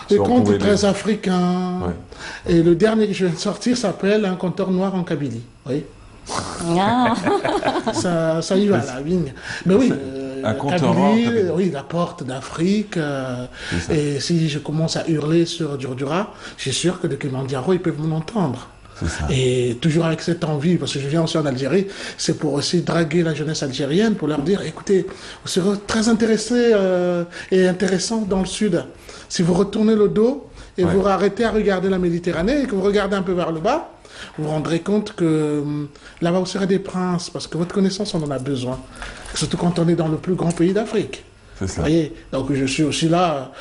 Des contes très africains. Ouais. Et le dernier que je viens de sortir s'appelle Un conteur noir en Kabylie. Oui. Ah. ça y va, la vigne. Mais oui, un conteur noir en Kabylie. Oui, la porte d'Afrique. Et si je commence à hurler sur Durdura, je suis sûr que les Kilimanjaro, ils peuvent m'entendre. Et toujours avec cette envie, parce que je viens aussi en Algérie, c'est pour aussi draguer la jeunesse algérienne, pour leur dire, écoutez, vous serez très intéressés et intéressants dans le sud. Si vous retournez le dos et vous arrêtez à regarder la Méditerranée et que vous regardez un peu vers le bas, vous vous rendrez compte que là-bas vous serez des princes, parce que votre connaissance, on en a besoin. Surtout quand on est dans le plus grand pays d'Afrique. Vous voyez, donc je suis aussi là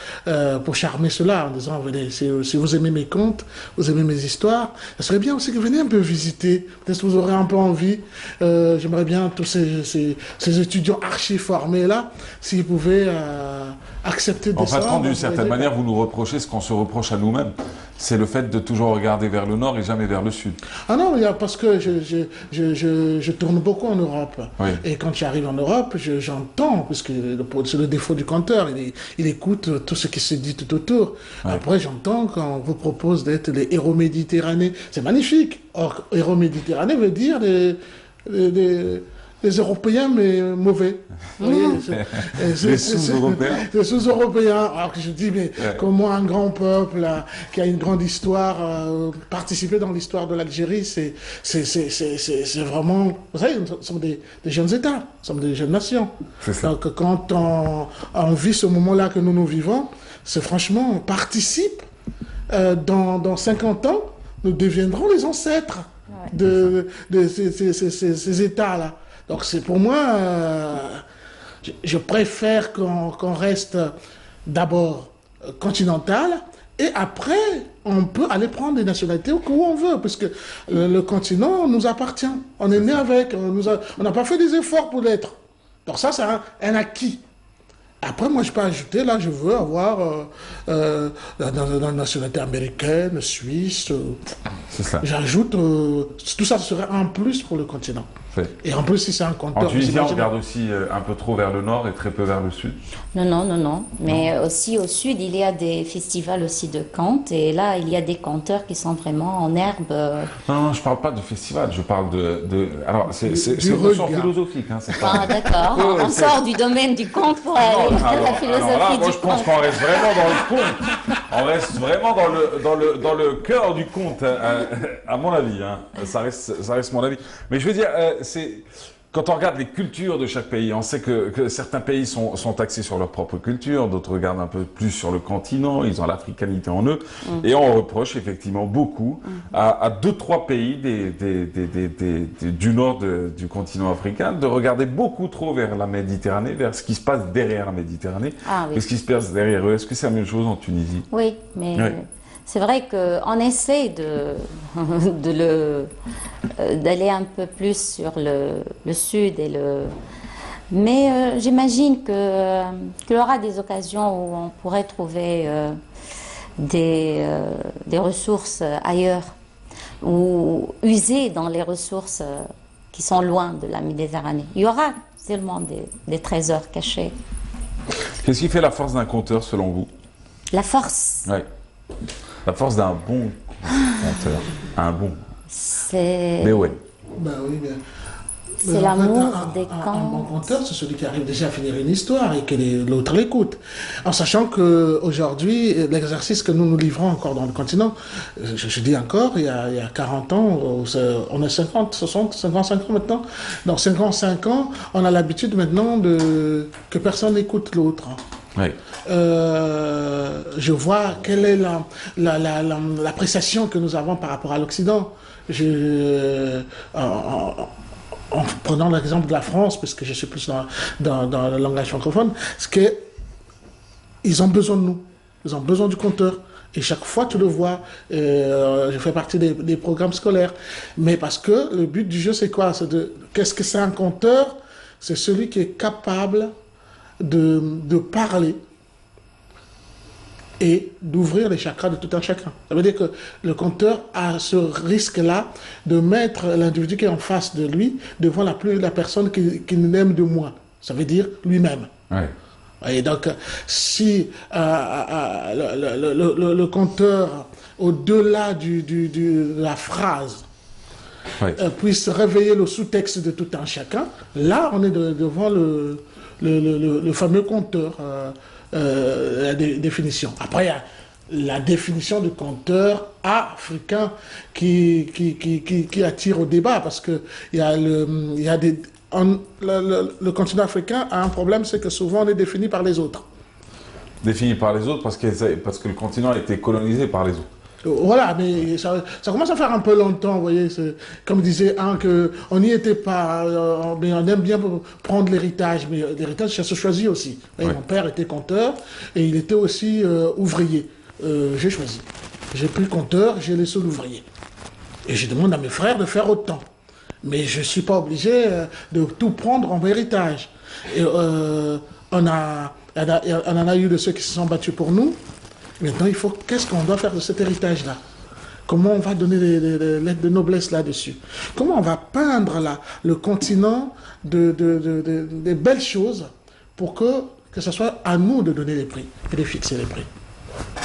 pour charmer cela en disant, venez, si vous aimez mes contes, vous aimez mes histoires, ça serait bien aussi que vous venez un peu visiter. Peut-être que vous aurez un peu envie. J'aimerais bien tous ces étudiants archi formés là, s'ils pouvaient accepter de En patron, d'une certaine manière, vous nous reprochez ce qu'on se reproche à nous-mêmes. C'est le fait de toujours regarder vers le nord et jamais vers le sud. Ah non, parce que je tourne beaucoup en Europe. Oui. Et quand j'arrive en Europe, j'entends, parce que c'est le défaut du conteur, il écoute tout ce qui se dit tout autour. Oui. Après, j'entends quand on vous propose d'être les héros méditerranéens. C'est magnifique. Or, héros méditerranéens veut dire les Européens, mais mauvais. Les sous-Européens. Les sous-Européens. Alors que je dis, mais comment un grand peuple qui a une grande histoire, participer dans l'histoire de l'Algérie, c'est vraiment... Vous savez, nous sommes des jeunes États, nous sommes des jeunes nations. Donc quand on vit ce moment-là que nous vivons, c'est franchement, on participe. Dans 50 ans, nous deviendrons les ancêtres de ces États-là. Donc c'est pour moi, je préfère qu'on reste d'abord continental et après on peut aller prendre des nationalités où on veut, parce que le continent nous appartient. On est né avec, on n'a pas fait des efforts pour l'être. Donc ça c'est un acquis. Après, moi, je peux ajouter, là, je veux avoir la nationalité américaine, suisse. C'est ça. J'ajoute, tout ça serait un plus pour le continent. Et en plus, si c'est un compteur... En Tunisie, on regarde aussi un peu trop vers le nord et très peu vers le sud. Non. Mais aussi au sud, il y a des festivals aussi de contes. Et là, il y a des conteurs qui sont vraiment en herbe. Non, je ne parle pas de festival. Je parle alors, c'est une notion philosophique. Hein, Ah, d'accord. On sort du domaine du conte pour aller à la philosophie moi, je pense qu'on reste vraiment dans le conte. On reste vraiment dans le cœur du conte, à mon avis. Hein. Ça reste mon avis. Mais je veux dire... Quand on regarde les cultures de chaque pays, on sait que certains pays sont axés sur leur propre culture, d'autres regardent un peu plus sur le continent, ils ont l'africanité en eux, et on reproche effectivement beaucoup à 2-3 pays du nord du continent africain de regarder beaucoup trop vers la Méditerranée, vers ce qui se passe derrière la Méditerranée, et ce qui se passe derrière eux. Est-ce que c'est la même chose en Tunisie? Oui, mais... Oui. C'est vrai qu'on essaie d'aller un peu plus sur le sud mais j'imagine qu'il y aura des occasions où on pourrait trouver des ressources ailleurs ou user dans les ressources qui sont loin de la Méditerranée. Il y aura seulement des trésors cachés. Qu'est-ce qui fait la force d'un conteur selon vous? La force? Oui. La force d'un bon conteur. Un bon. C'est... Mais ouais. Ben oui, C'est l'amour des Un camps. bon conteur, c'est celui qui arrive déjà à finir une histoire et que l'autre l'écoute. En sachant qu'aujourd'hui, l'exercice que nous livrons encore dans le continent, je dis encore, il y a 40 ans, on est 50, 60, 55 ans maintenant. Dans 55 ans, on a l'habitude maintenant que personne n'écoute l'autre. Oui. Je vois quelle est l'appréciation que nous avons par rapport à l'Occident. En prenant l'exemple de la France, parce que je suis plus dans le langage francophone, c'est qu'ils ont besoin de nous. Ils ont besoin du conteur. Et chaque fois, tu le vois, je fais partie des programmes scolaires. Mais parce que le but du jeu, c'est quoi? Qu'est-ce que c'est un conteur? C'est celui qui est capable de parler et d'ouvrir les chakras de tout un chacun. Ça veut dire que le conteur a ce risque-là de mettre l'individu qui est en face de lui devant la personne qui l'aime de moins. Ça veut dire lui-même. Ouais. Et donc, si le conteur, au-delà de la phrase, puisse réveiller le sous-texte de tout un chacun, là, on est devant le fameux conteur. La définition. Après, il y a la définition du conteur africain qui attire au débat, parce que le continent africain a un problème, c'est que souvent on est défini par les autres. Défini par les autres parce que le continent a été colonisé par les autres. Voilà, mais ça commence à faire un peu longtemps, vous voyez, comme disait un, qu'on n'y était pas, mais on aime bien prendre l'héritage, mais l'héritage, ça se choisit aussi. Ouais. Mon père était conteur, et il était aussi ouvrier. J'ai choisi. J'ai pris le conteur, j'ai laissé l'ouvrier. Et je demande à mes frères de faire autant. Mais je ne suis pas obligé de tout prendre en héritage. Et on en a eu de ceux qui se sont battus pour nous. Maintenant, qu'est-ce qu'on doit faire de cet héritage-là? Comment on va donner les lettres de noblesse là-dessus? Comment on va peindre le continent des belles choses pour que ce soit à nous de donner les prix et de fixer les prix?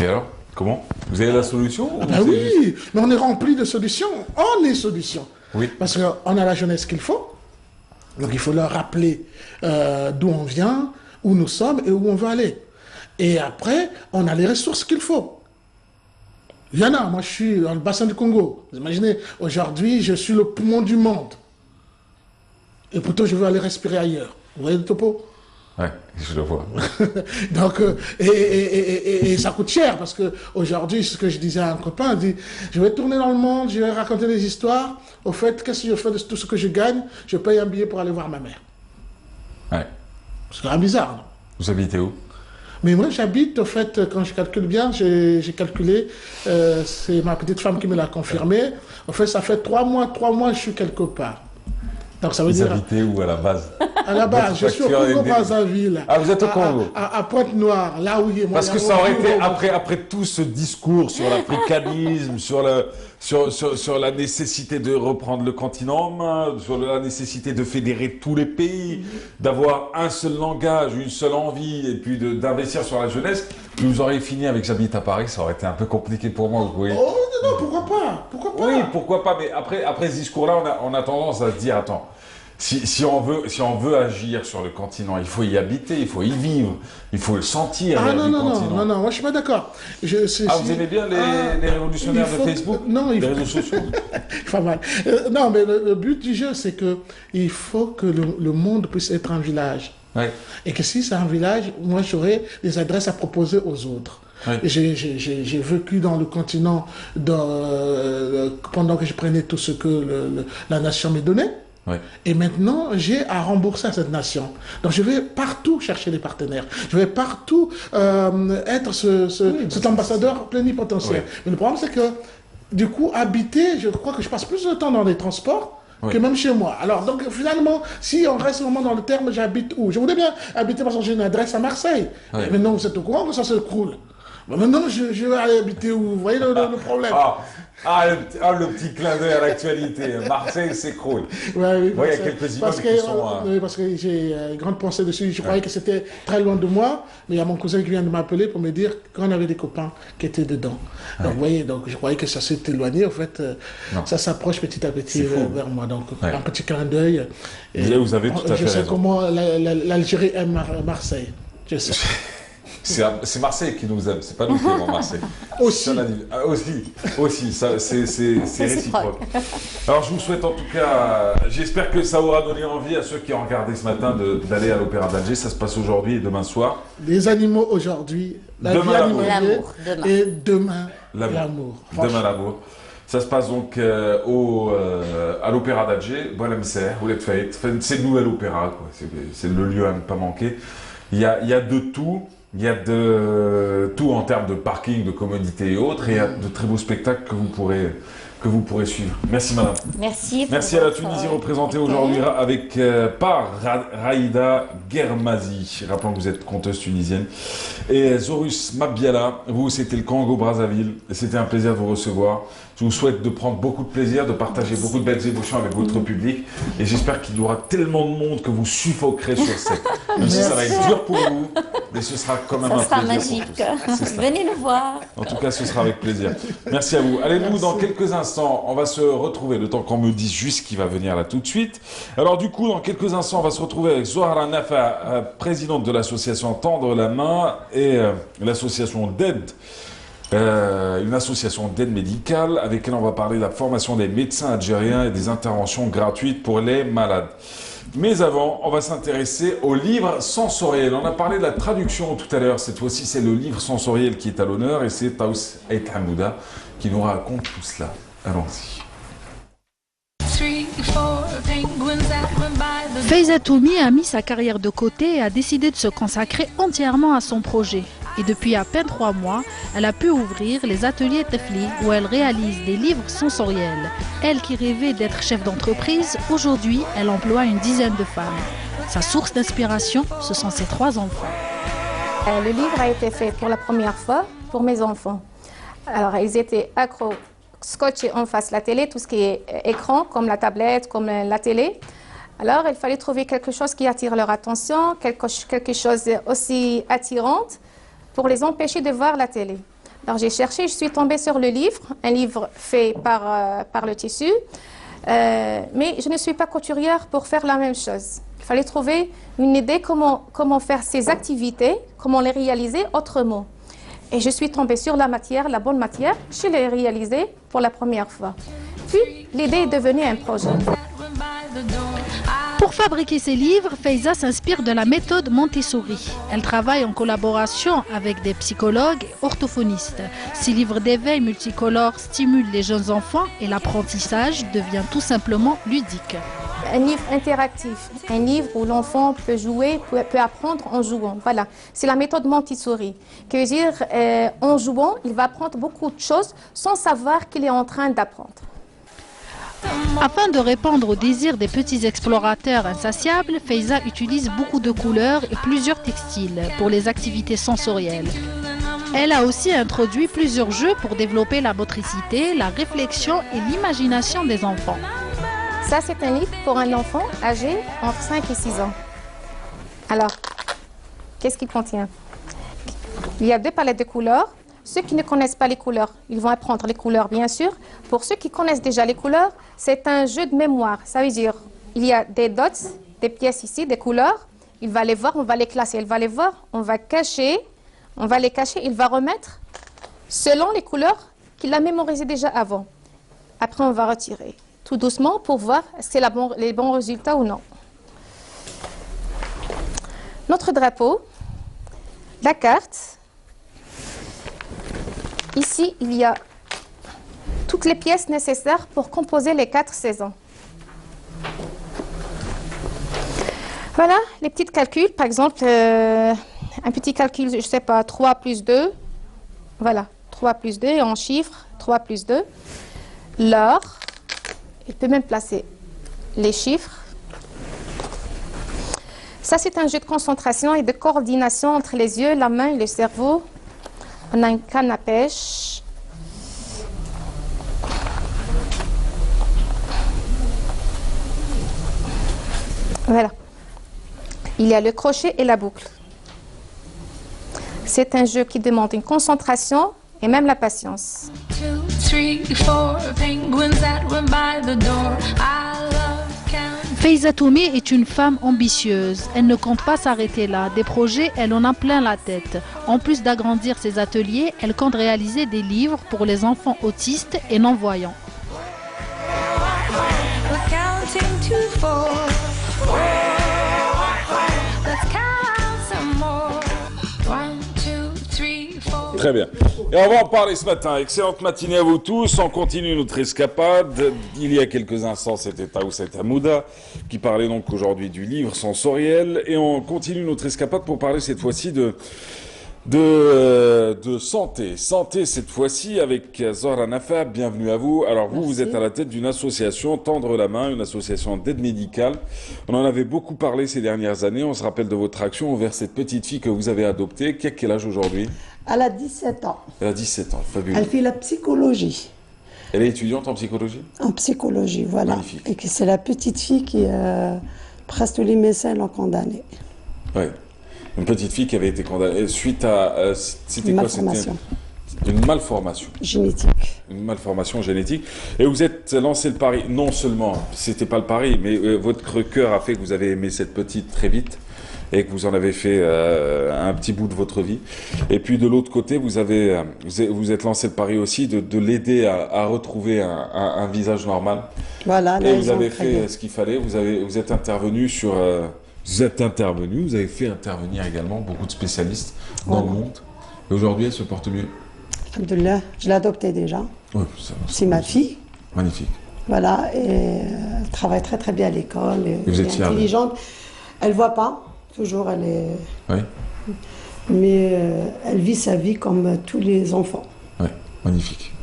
Et alors, comment? Vous avez la solution? Oui, mais on est rempli de solutions. On est solution. Oui. Parce qu'on a la jeunesse qu'il faut. Donc il faut leur rappeler d'où on vient, où nous sommes et où on veut aller. Et après, on a les ressources qu'il faut. Il y en a. Moi, je suis dans le bassin du Congo. Vous imaginez, aujourd'hui, je suis le poumon du monde. Et pourtant, je veux aller respirer ailleurs. Vous voyez le topo? Ouais, je le vois. Donc, et ça coûte cher, parce qu'aujourd'hui, ce que je disais à un copain, il dit, je vais tourner dans le monde, je vais raconter des histoires. Au fait, qu'est-ce que je fais de tout ce que je gagne? Je paye un billet pour aller voir ma mère. Ouais. C'est quand même bizarre, non? Vous habitez où? Mais moi, j'habite, au fait, quand je calcule bien, j'ai calculé, c'est ma petite femme qui me l'a confirmé. En fait, ça fait 3 mois, je suis quelque part. Donc, ça veut dire... Vous habitez où, à la base? À la base, je suis au Congo-Brazzaville. Ah, vous êtes au Congo? À Pointe-Noire, là où il est... Parce que ça aurait été, après tout ce discours sur l'africanisme, sur la nécessité de reprendre le continent en main, sur la nécessité de fédérer tous les pays, d'avoir un seul langage, une seule envie, et puis d'investir sur la jeunesse, vous auriez fini avec j'habite à Paris, ça aurait été un peu compliqué pour moi, vous voyez. Oh non, pourquoi pas? Pourquoi pas? Oui, pourquoi pas, mais après ce discours-là, on a tendance à se dire, attends, si on veut agir sur le continent, il faut y habiter, il faut y vivre, il faut le sentir. Non, moi je suis pas d'accord. Vous aimez bien les révolutionnaires de Facebook? Non, les réseaux sociaux? Pas mal. Non, mais le but du jeu, c'est que il faut que le monde puisse être un village. Ouais. Et que si c'est un village, moi j'aurai des adresses à proposer aux autres. Ouais. J'ai vécu dans le continent pendant que je prenais tout ce que la nation me donnait. Ouais. Et maintenant, j'ai à rembourser à cette nation. Donc, je vais partout chercher des partenaires. Je vais partout être cet ambassadeur plénipotentiaire. Oui. Mais le problème, c'est que, du coup, habiter, je crois que je passe plus de temps dans les transports que même chez moi. Alors, donc, finalement, si on reste vraiment dans le terme, j'habite où? Je voudrais bien habiter, parce que j'ai une adresse à Marseille. Mais maintenant, vous êtes au courant que ça s'écroule. Bah, maintenant, je vais aller habiter où? Vous voyez le problème? Le petit clin d'œil à l'actualité. Marseille s'écroule. Ouais, oui, il y a quelques images qui sont... oui, parce que j'ai une grande pensée dessus. Je croyais que c'était très loin de moi, mais il y a mon cousin qui vient de m'appeler pour me dire qu'on avait des copains qui étaient dedans. Donc, vous voyez, donc, je croyais que ça s'est éloigné. En fait, ça s'approche petit à petit vers moi. Donc, un petit clin d'œil. Vous avez tout à fait Je sais raison. comment l'Algérie aime Marseille. Je sais. C'est Marseille qui nous aime, c'est pas nous qui aimons Marseille. Aussi. Aussi, c'est réciproque. Alors je vous souhaite en tout cas, j'espère que ça aura donné envie à ceux qui ont regardé ce matin d'aller à l'Opéra d'Alger. Ça se passe aujourd'hui et demain soir. Les animaux aujourd'hui, demain l'amour. Et demain l'amour. Demain l'amour. Ça se passe donc à l'Opéra d'Alger, c'est le nouvel opéra, c'est le lieu à ne pas manquer. Il y a de tout. Il y a de tout en termes de parking, de commodité et autres, et il y a de très beaux spectacles que vous pourrez suivre. Merci madame. Merci. Merci à la Tunisie représentée aujourd'hui par Raïda Germazi. Rappelons que vous êtes conteuse tunisienne. Et Zorus Mabiala, vous c'était le Congo-Brazzaville. C'était un plaisir de vous recevoir. Je vous souhaite de prendre beaucoup de plaisir, de partager beaucoup de belles émotions avec votre public. Et j'espère qu'il y aura tellement de monde que vous suffoquerez sur scène. Même si ça va être dur pour vous, mais ce sera quand même un plaisir. Ça sera magique. Venez nous voir. En tout cas, ce sera avec plaisir. Merci à vous. Allez, nous, dans quelques instants, on va se retrouver, le temps qu'on me dise juste qui va venir là tout de suite. Alors du coup, dans quelques instants, on va se retrouver avec Zohara Nafa, présidente de l'association Tendre la main et l'association d'aide. Une association d'aide médicale avec laquelle on va parler de la formation des médecins algériens et des interventions gratuites pour les malades. Mais avant, on va s'intéresser au livre sensoriel. On a parlé de la traduction tout à l'heure. Cette fois-ci, c'est le livre sensoriel qui est à l'honneur et c'est Taous Ait Hamouda qui nous raconte tout cela. Allons-y. Faiza Toumi a mis sa carrière de côté et a décidé de se consacrer entièrement à son projet. Et depuis à peine 3 mois, elle a pu ouvrir les ateliers Tefli où elle réalise des livres sensoriels. Elle qui rêvait d'être chef d'entreprise, aujourd'hui, elle emploie une dizaine de femmes. Sa source d'inspiration, ce sont ses 3 enfants. Le livre a été fait pour la première fois pour mes enfants. Alors, ils étaient accros, scotchés en face de la télé, tout ce qui est écran, comme la tablette, comme la télé. Alors, il fallait trouver quelque chose qui attire leur attention, quelque chose aussi attirant pour les empêcher de voir la télé. Alors, j'ai cherché, je suis tombée sur le livre, un livre fait par le tissu, mais je ne suis pas couturière pour faire la même chose. Il fallait trouver une idée comment faire ces activités, comment les réaliser autrement. Et je suis tombée sur la matière, la bonne matière, je l'ai réalisée pour la première fois. Puis, l'idée est devenue un projet. Pour fabriquer ses livres, Faiza s'inspire de la méthode Montessori. Elle travaille en collaboration avec des psychologues et orthophonistes. Ces livres d'éveil multicolores stimulent les jeunes enfants et l'apprentissage devient tout simplement ludique. Un livre interactif, un livre où l'enfant peut jouer, peut apprendre en jouant. Voilà, c'est la méthode Montessori. Qui veut dire, en jouant, il va apprendre beaucoup de choses sans savoir qu'il est en train d'apprendre. Afin de répondre aux désirs des petits explorateurs insatiables, Faiza utilise beaucoup de couleurs et plusieurs textiles pour les activités sensorielles. Elle a aussi introduit plusieurs jeux pour développer la motricité, la réflexion et l'imagination des enfants. Ça, c'est un livre pour un enfant âgé entre 5 et 6 ans. Alors, qu'est-ce qu'il contient? Il y a 2 palettes de couleurs. Ceux qui ne connaissent pas les couleurs, ils vont apprendre les couleurs, bien sûr. Pour ceux qui connaissent déjà les couleurs, c'est un jeu de mémoire. Ça veut dire, il y a des dots, des pièces ici, des couleurs. Il va les voir, on va les classer. Il va les voir, on va les cacher. Il va remettre selon les couleurs qu'il a mémorisées déjà avant. Après, on va retirer tout doucement pour voir si c'est les bons résultats ou non. Notre drapeau, la carte. Ici, il y a toutes les pièces nécessaires pour composer les 4 saisons. Voilà, les petits calculs. Par exemple, un petit calcul, je ne sais pas, 3 plus 2. Voilà, 3 plus 2 en chiffres, 3 plus 2. L'or, il peut même placer les chiffres. Ça, c'est un jeu de concentration et de coordination entre les yeux, la main et le cerveau. On a une canne à pêche. Voilà. Il y a le crochet et la boucle. C'est un jeu qui demande une concentration et même la patience. Faiza Toumé est une femme ambitieuse. Elle ne compte pas s'arrêter là. Des projets, elle en a plein la tête. En plus d'agrandir ses ateliers, elle compte réaliser des livres pour les enfants autistes et non-voyants. Très bien. Et on va en parler ce matin. Excellente matinée à vous tous. On continue notre escapade. Il y a quelques instants, c'était Taouset Hamouda qui parlait donc aujourd'hui du livre sensoriel. Et on continue notre escapade pour parler cette fois-ci de santé. Santé cette fois-ci avec Zahra Nafa. Bienvenue à vous. Alors vous êtes à la tête d'une association Tendre la main, une association d'aide médicale. On en avait beaucoup parlé ces dernières années. On se rappelle de votre action envers cette petite fille que vous avez adoptée. Quel âge aujourd'hui ? Elle a 17 ans. Elle a 17 ans, fabuleux. Elle fait la psychologie. Elle est étudiante en psychologie ? En psychologie, voilà. Magnifique. Et que c'est la petite fille qui, presque tous les médecins l'ont condamnée. Oui. Une petite fille qui avait été condamnée suite à... Une malformation. Une malformation. Génétique. Une malformation génétique. Et vous êtes lancé le pari. Non seulement, c'était pas le pari, mais votre cœur a fait que vous avez aimé cette petite très vite et que vous en avez fait un petit bout de votre vie. Et puis de l'autre côté, vous êtes lancé le pari aussi de l'aider à retrouver un visage normal. Voilà. Et vous avez fait ce qu'il fallait. Vous êtes intervenu sur... vous avez fait intervenir également beaucoup de spécialistes dans le monde. Et aujourd'hui, elle se porte mieux. Alhamdoulilah, je l'ai adoptée déjà. Oui, c'est ma fille. Magnifique. Voilà, et elle travaille très très bien à l'école. Et vous êtes fière intelligente. Elle ne voit pas, toujours elle est... Oui. Mais elle vit sa vie comme tous les enfants. Oui, magnifique.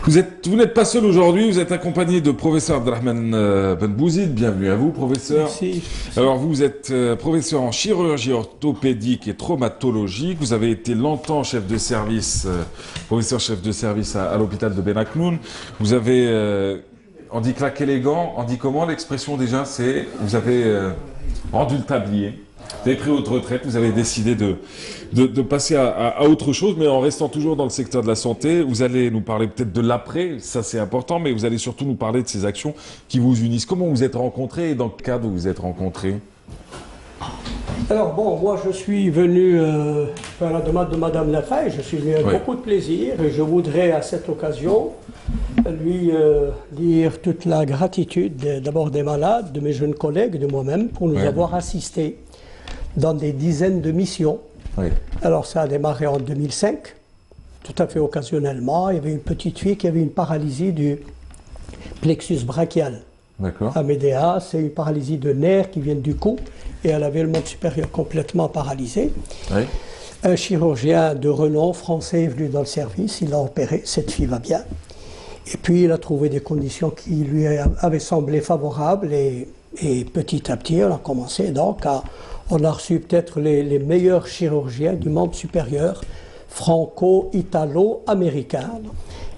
Vous n'êtes pas seul aujourd'hui, vous êtes accompagné de professeur Abdelrahman Ben Bouzid. Bienvenue à vous, professeur. Merci. Alors, vous êtes professeur en chirurgie orthopédique et traumatologique. Vous avez été longtemps chef de service, professeur chef de service à l'hôpital de Ben Aknoun. Vous avez, on dit claquer les gants, on dit comment l'expression déjà, c'est, vous avez rendu le tablier. Vous avez pris votre retraite, vous avez décidé de passer à autre chose, mais en restant toujours dans le secteur de la santé. Vous allez nous parler peut-être de l'après, ça c'est important, mais vous allez surtout nous parler de ces actions qui vous unissent. Comment vous êtes rencontrés et dans quel cadre vous êtes rencontrés? Alors bon, moi je suis venu à la demande de Madame Nafa, je suis venu avec beaucoup de plaisir et je voudrais à cette occasion lui dire toute la gratitude d'abord des malades, de mes jeunes collègues, de moi-même pour nous avoir assistés dans des dizaines de missions. Oui. Alors ça a démarré en 2005, tout à fait occasionnellement. Il y avait une petite fille qui avait une paralysie du plexus brachial. D'accord. Amédéa, c'est une paralysie de nerfs qui vient du cou et elle avait le membre supérieur complètement paralysé. Oui. Un chirurgien de renom français est venu dans le service, il l'a opéré, cette fille va bien. Et puis il a trouvé des conditions qui lui avaient semblé favorables et petit à petit on a commencé donc à... On a reçu peut-être les meilleurs chirurgiens du monde supérieur, franco-italo-américain.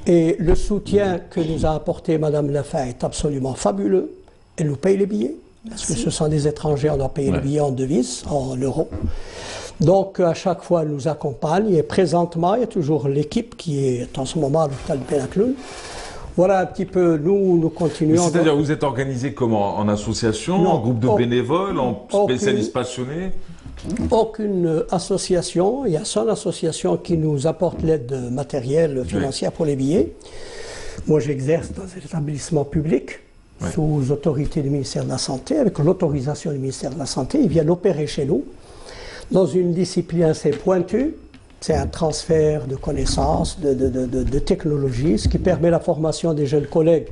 Et le soutien que nous a apporté Madame Nafa est absolument fabuleux. Elle nous paye les billets, parce que ce sont des étrangers, on doit payer les billets en devises, en euros. Donc à chaque fois, elle nous accompagne. Et présentement, il y a toujours l'équipe qui est en ce moment à l'hôpital de Ben Aknoun. Voilà un petit peu, nous continuons. C'est-à-dire, vous êtes organisé comment? En association, en groupe de bénévoles, en spécialistes passionnés? Aucune association. Il y a seule association qui nous apporte l'aide matérielle, financière pour les billets. Moi, j'exerce dans un établissement public, sous autorité du ministère de la Santé, avec l'autorisation du ministère de la Santé. Ils viennent opérer chez nous, dans une discipline assez pointue. C'est un transfert de connaissances, de technologies, ce qui permet la formation des jeunes collègues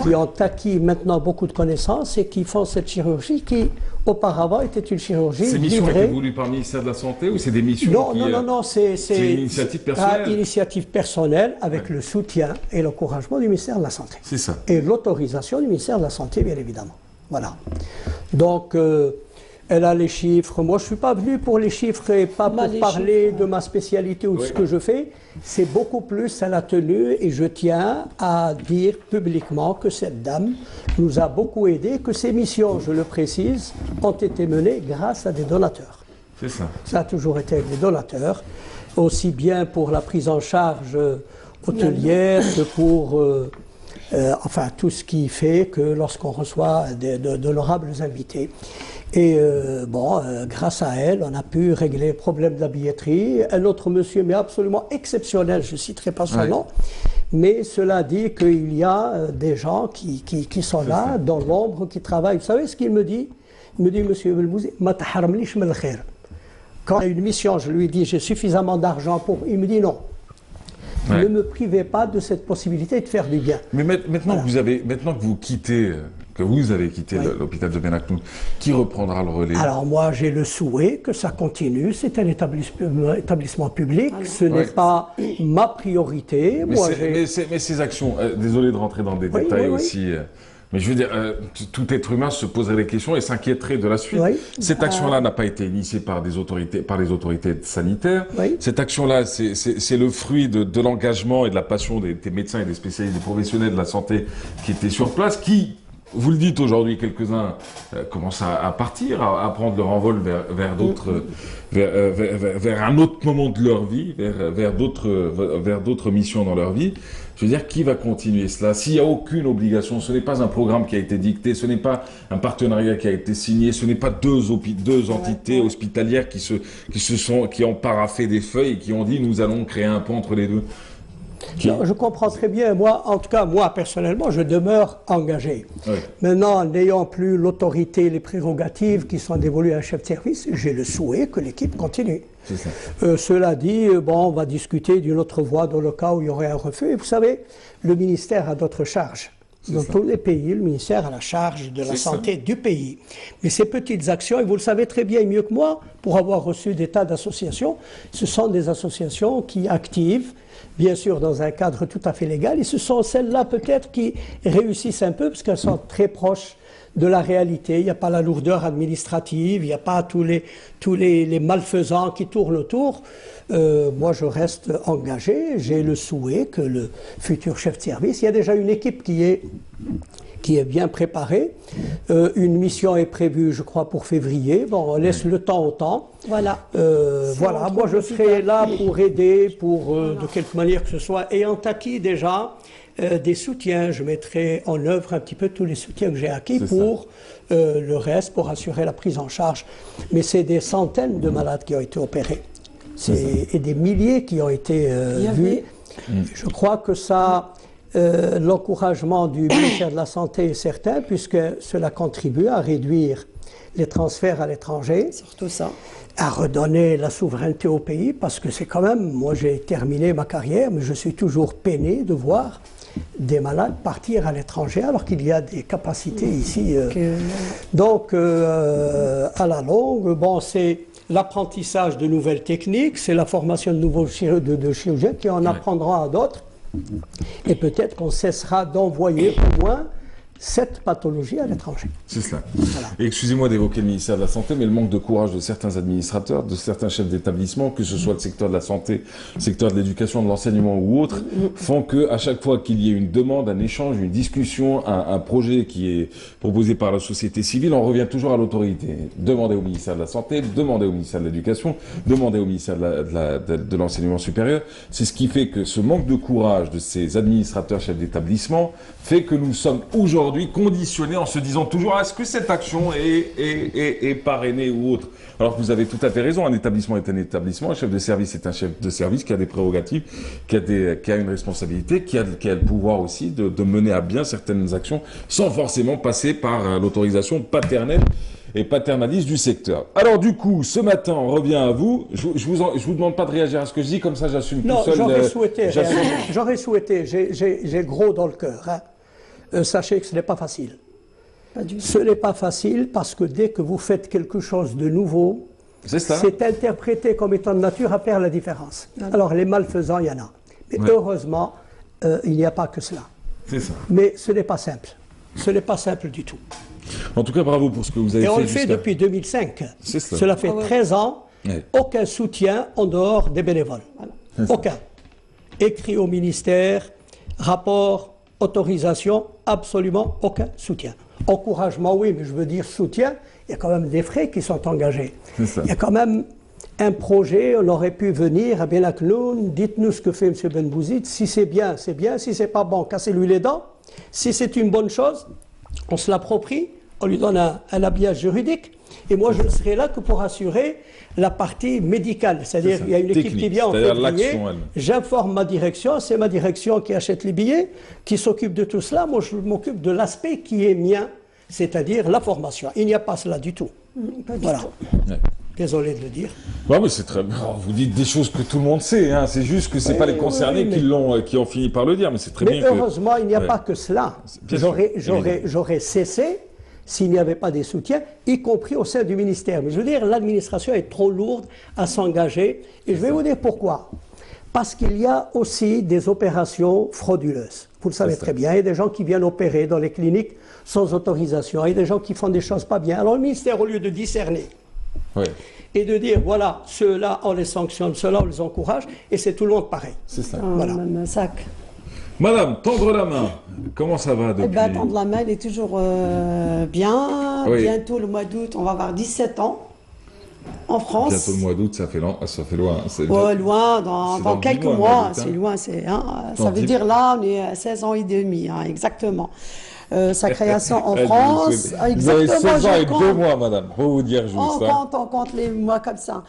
qui ont acquis maintenant beaucoup de connaissances et qui font cette chirurgie qui, auparavant, était une chirurgie livrée. Ces missions étaient voulues par le ministère de la Santé ou c'est des missions Non, c'est une initiative personnelle. Une initiative personnelle avec le soutien et l'encouragement du ministère de la Santé. C'est ça. Et l'autorisation du ministère de la Santé, bien évidemment. Voilà. Donc... Elle a les chiffres. Moi, je ne suis pas venu pour les chiffres et pas pour parler de ma spécialité ou de ce que je fais. C'est beaucoup plus à la tenue et je tiens à dire publiquement que cette dame nous a beaucoup aidés, que ces missions, je le précise, ont été menées grâce à des donateurs. C'est ça. Ça a toujours été avec des donateurs, aussi bien pour la prise en charge hôtelière que pour enfin tout ce qui fait que lorsqu'on reçoit d'honorables invités. Et grâce à elle, on a pu régler le problème de la billetterie. Un autre monsieur, mais absolument exceptionnel, je ne citerai pas son nom, mais cela dit qu'il y a des gens qui sont là, dans l'ombre, qui travaillent. Vous savez ce qu'il me dit? Il me dit, monsieur Belbouzi, ma taharmlish min al-khair. Quand il y a une mission, je lui dis, j'ai suffisamment d'argent pour... Il me dit non. Ne me privez pas de cette possibilité de faire du bien. Mais maintenant, maintenant que vous quittez... que vous avez quitté l'hôpital de Ben Aknoun, qui reprendra le relais? Alors moi, j'ai le souhait que ça continue. C'est un établissement public. Ce n'est pas ma priorité. Mais ces actions, désolé de rentrer dans des détails aussi, mais je veux dire, tout être humain se poserait des questions et s'inquiéterait de la suite. Cette action-là n'a pas été initiée par les autorités sanitaires. Cette action-là, c'est le fruit de l'engagement et de la passion des médecins et des spécialistes, des professionnels de la santé qui étaient sur place, qui... Vous le dites aujourd'hui, quelques-uns commencent à partir, à prendre leur envol vers d'autres, vers un autre moment de leur vie, vers d'autres missions dans leur vie. Je veux dire, qui va continuer cela? S'il n'y a aucune obligation, ce n'est pas un programme qui a été dicté, ce n'est pas un partenariat qui a été signé, ce n'est pas deux entités hospitalières qui ont paraphé des feuilles et qui ont dit nous allons créer un pont entre les deux. Non, je comprends très bien. Moi, en tout cas, moi, personnellement, je demeure engagé. Maintenant, n'ayant plus l'autorité, les prérogatives qui sont dévolues à un chef de service, j'ai le souhait que l'équipe continue. Cela dit, on va discuter d'une autre voie dans le cas où il y aurait un refus. Et vous savez, le ministère a d'autres charges. Dans tous les pays, le ministère a la charge de la santé du pays. Mais ces petites actions, et vous le savez très bien et mieux que moi, pour avoir reçu des tas d'associations, ce sont des associations qui activent, bien sûr dans un cadre tout à fait légal, et ce sont celles-là peut-être qui réussissent un peu, parce qu'elles sont très proches de la réalité. Il n'y a pas la lourdeur administrative, il n'y a pas tous les malfaisants qui tournent autour. Moi, je reste engagé. J'ai le souhait que le futur chef de service, il y a déjà une équipe qui est bien préparée. Une mission est prévue, je crois, pour février. Bon, on laisse le temps au temps. Voilà. Voilà, moi, je serai là pour aider, de quelque manière que ce soit, ayant acquis déjà des soutiens. Je mettrai en œuvre un petit peu tous les soutiens que j'ai acquis pour le reste, pour assurer la prise en charge. Mais c'est des centaines de malades qui ont été opérés. Et des milliers qui ont été vus. Je crois que ça, l'encouragement du ministère de la Santé est certain, puisque cela contribue à réduire les transferts à l'étranger. Surtout ça. À redonner la souveraineté au pays, parce que c'est quand même, moi j'ai terminé ma carrière, mais je suis toujours peiné de voir des malades partir à l'étranger alors qu'il y a des capacités ici. Donc, à la longue, c'est l'apprentissage de nouvelles techniques, c'est la formation de nouveaux chirurgiens qui en apprendront à d'autres. Et peut-être qu'on cessera d'envoyer au moins cette pathologie à l'étranger. C'est cela. Voilà. Excusez-moi d'évoquer le ministère de la Santé, mais le manque de courage de certains administrateurs, de certains chefs d'établissement, que ce soit le secteur de la santé, le secteur de l'éducation, de l'enseignement ou autre, font que à chaque fois qu'il y ait une demande, un échange, une discussion, un projet qui est proposé par la société civile, on revient toujours à l'autorité. Demandez au ministère de la Santé, demandez au ministère de l'Éducation, demandez au ministère de l'Enseignement supérieur. C'est ce qui fait que ce manque de courage de ces administrateurs, chefs d'établissement, fait que nous sommes aujourd'hui conditionnés en se disant toujours est-ce que cette action est parrainée ou autre, alors que vous avez tout à fait raison, un établissement est un établissement, un chef de service est un chef de service qui a des prérogatives, qui a une responsabilité, qui a le pouvoir aussi de mener à bien certaines actions sans forcément passer par l'autorisation paternelle et paternaliste du secteur. Alors du coup, ce matin, on revient à vous. Je vous demande pas de réagir à ce que je dis, comme ça j'assume tout seul. J'aurais souhaité, j'ai gros dans le cœur. Sachez que ce n'est pas facile. Ce n'est pas facile parce que dès que vous faites quelque chose de nouveau, c'est interprété comme étant de nature à faire la différence. Alors les malfaisants, il y en a. Mais heureusement, il n'y a pas que cela. C'est ça. Mais ce n'est pas simple. ce n'est pas simple du tout. En tout cas, bravo pour ce que vous avez fait. Et on le fait depuis 2005. C'est cela. Cela fait 13 ans, aucun soutien en dehors des bénévoles. Voilà. Aucun. Écrit au ministère, rapport, autorisation, absolument aucun soutien. Encouragement, oui, mais je veux dire soutien, il y a quand même des frais qui sont engagés. Il y a quand même un projet, on aurait pu venir à Benakloun, dites-nous ce que fait M. Benbouzid, si c'est bien, si c'est pas bon, cassez-lui les dents, si c'est une bonne chose, on se l'approprie, on lui donne un habillage juridique, et moi je ne serai là que pour assurer la partie médicale, c'est-à-dire il y a une équipe qui vient en février, j'informe ma direction, c'est ma direction qui achète les billets, qui s'occupe de tout cela, moi je m'occupe de l'aspect qui est mien, c'est-à-dire la formation. Il n'y a pas cela du tout. Voilà. Désolé de le dire. Ouais, mais c'est très bien. Vous dites des choses que tout le monde sait. Hein. C'est juste que c'est pas les concernés qui ont fini par le dire. Mais c'est très bien. Mais heureusement, il n'y a pas que cela. J'aurais cessé s'il n'y avait pas des soutiens, y compris au sein du ministère. Mais je veux dire, l'administration est trop lourde à s'engager. Et je vais vous dire pourquoi. Parce qu'il y a aussi des opérations frauduleuses. Vous le savez très bien. Il y a des gens qui viennent opérer dans les cliniques sans autorisation. Il y a des gens qui font des choses pas bien. Alors le ministère, au lieu de discerner, et de dire, voilà, ceux-là, on les sanctionne, ceux-là, on les encourage, et c'est tout le monde pareil. C'est ça. Voilà. Madame, tendre la main, comment ça va depuis... Tendre la main, elle est toujours bien. Oui. Bientôt, le mois d'août, on va avoir 17 ans en France. Bientôt le mois d'août, ça fait loin. Loin, dans quelques mois, c'est loin. Ça veut dire là, on est à 16 ans et demi, exactement. Sa création en France. Vous avez 16 ans et 2 mois, madame, pour vous dire juste. On compte les mois comme ça.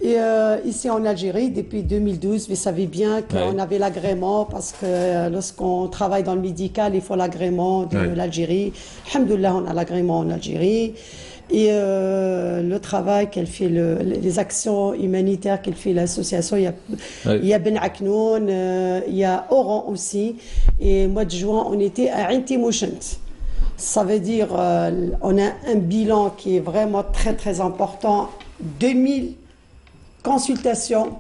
Et ici en Algérie, depuis 2012, vous savez bien qu'on avait l'agrément, parce que lorsqu'on travaille dans le médical, il faut l'agrément de l'Algérie. Alhamdoulilah, on a l'agrément en Algérie. Et le travail qu'elle fait, les actions humanitaires qu'elle fait, l'association, il y a Ben Aknoun, il y a Oran aussi. Et au mois de juin, on était à Inti-Mouchent. Ça veut dire on a un bilan qui est vraiment très très important. 2000 consultations.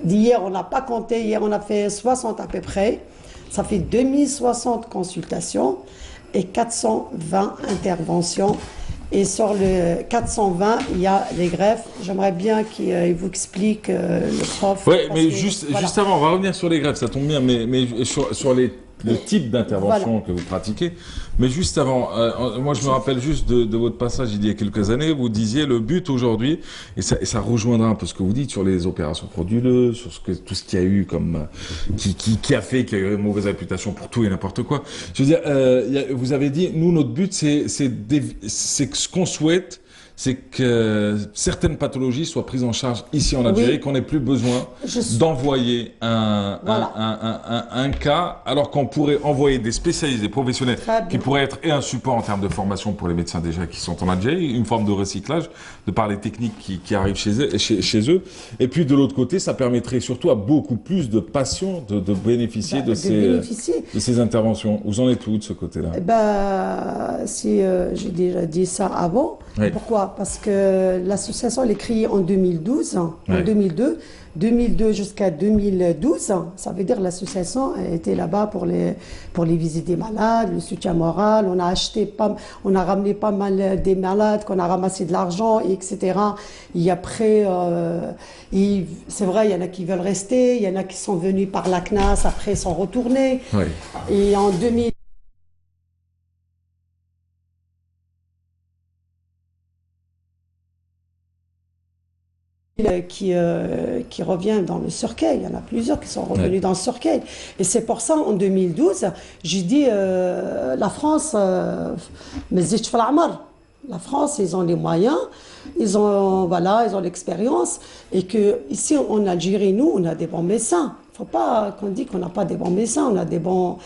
D'hier, on n'a pas compté. Hier, on a fait 60 à peu près. Ça fait 2060 consultations et 420 interventions. Et sur le 420, il y a les greffes. J'aimerais bien qu'il vous explique le prof. Oui, mais juste avant, on va revenir sur les greffes, ça tombe bien, mais sur le type d'intervention que vous pratiquez. Mais juste avant, moi je me rappelle juste de votre passage il y a quelques années, vous disiez le but aujourd'hui, et ça rejoindra un peu ce que vous dites sur les opérations frauduleuses, sur tout ce qu'il y a eu comme qui a fait qu'il y a eu une mauvaise réputation pour tout et n'importe quoi. Je veux dire, vous avez dit, nous notre but c'est ce qu'on souhaite, c'est que certaines pathologies soient prises en charge ici en Algérie, qu'on n'ait plus besoin d'envoyer un cas, alors qu'on pourrait envoyer des spécialistes, des professionnels qui pourraient être un support en termes de formation pour les médecins déjà qui sont en Algérie, une forme de recyclage, de par les techniques qui arrivent chez eux. Et puis de l'autre côté, ça permettrait surtout à beaucoup plus de patients de bénéficier de ces interventions. Vous en êtes où de ce côté-là? J'ai déjà dit ça avant. Pourquoi? Parce que l'association elle est créée en 2012, en 2002 jusqu'à 2012. Ça veut dire l'association était là-bas pour les visites des malades, le soutien moral. On a ramené pas mal des malades, qu'on a ramassé de l'argent, etc. Et après, c'est vrai, il y en a qui veulent rester, il y en a qui sont venus par la CNAS, après sont retournés. Et en 2000 qui revient dans le cercueil. Il y en a plusieurs qui sont revenus dans le cercueil. Et c'est pour ça, en 2012, j'ai dit, la France, la France, ils ont les moyens, ils ont l'expérience, et que ici en Algérie, nous, on a des bons médecins. Il ne faut pas qu'on dise qu'on n'a pas des bons médecins, on a des bons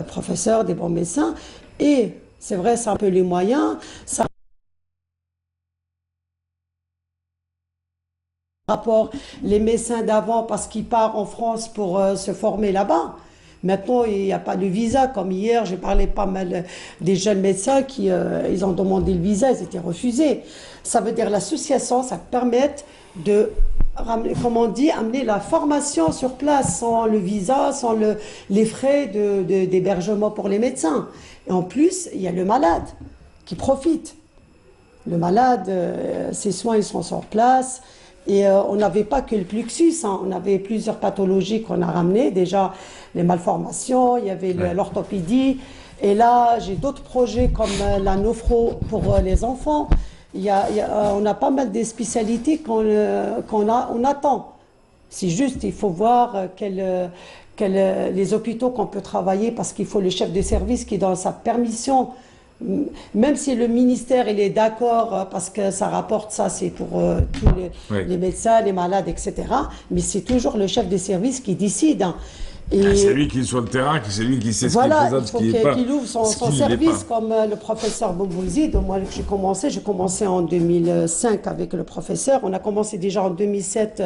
professeurs, des bons médecins. Et c'est vrai, c'est un peu les moyens. Rapport les médecins d'avant parce qu'ils partent en France pour se former là-bas. Maintenant, il n'y a pas de visa. Comme hier, j'ai parlé pas mal des jeunes médecins qui ils ont demandé le visa, ils étaient refusés. Ça veut dire l'association, ça permet de comme on dit, amener la formation sur place, sans le visa, sans les frais d'hébergement pour les médecins. Et en plus, il y a le malade qui profite. Le malade, ses soins, ils sont sur place. Et on n'avait pas que le plexus, hein. On avait plusieurs pathologies qu'on a ramenées. Déjà, les malformations, il y avait l'orthopédie. Et là, j'ai d'autres projets comme la nophro pour les enfants. On a pas mal de spécialités on attend. C'est juste, il faut voir les hôpitaux qu'on peut travailler parce qu'il faut le chef de service qui donne sa permission. Même si le ministère il est d'accord parce que ça rapporte ça, c'est pour tous les médecins, les malades, etc. Mais c'est toujours le chef de service qui décide. Hein. C'est lui qui est sur le terrain, c'est lui qui sait ce qu'il est faisable, ce qui n'est pas. Il ouvre son service comme le professeur Boubouzid. Moi, j'ai commencé en 2005 avec le professeur. On a commencé déjà en 2007,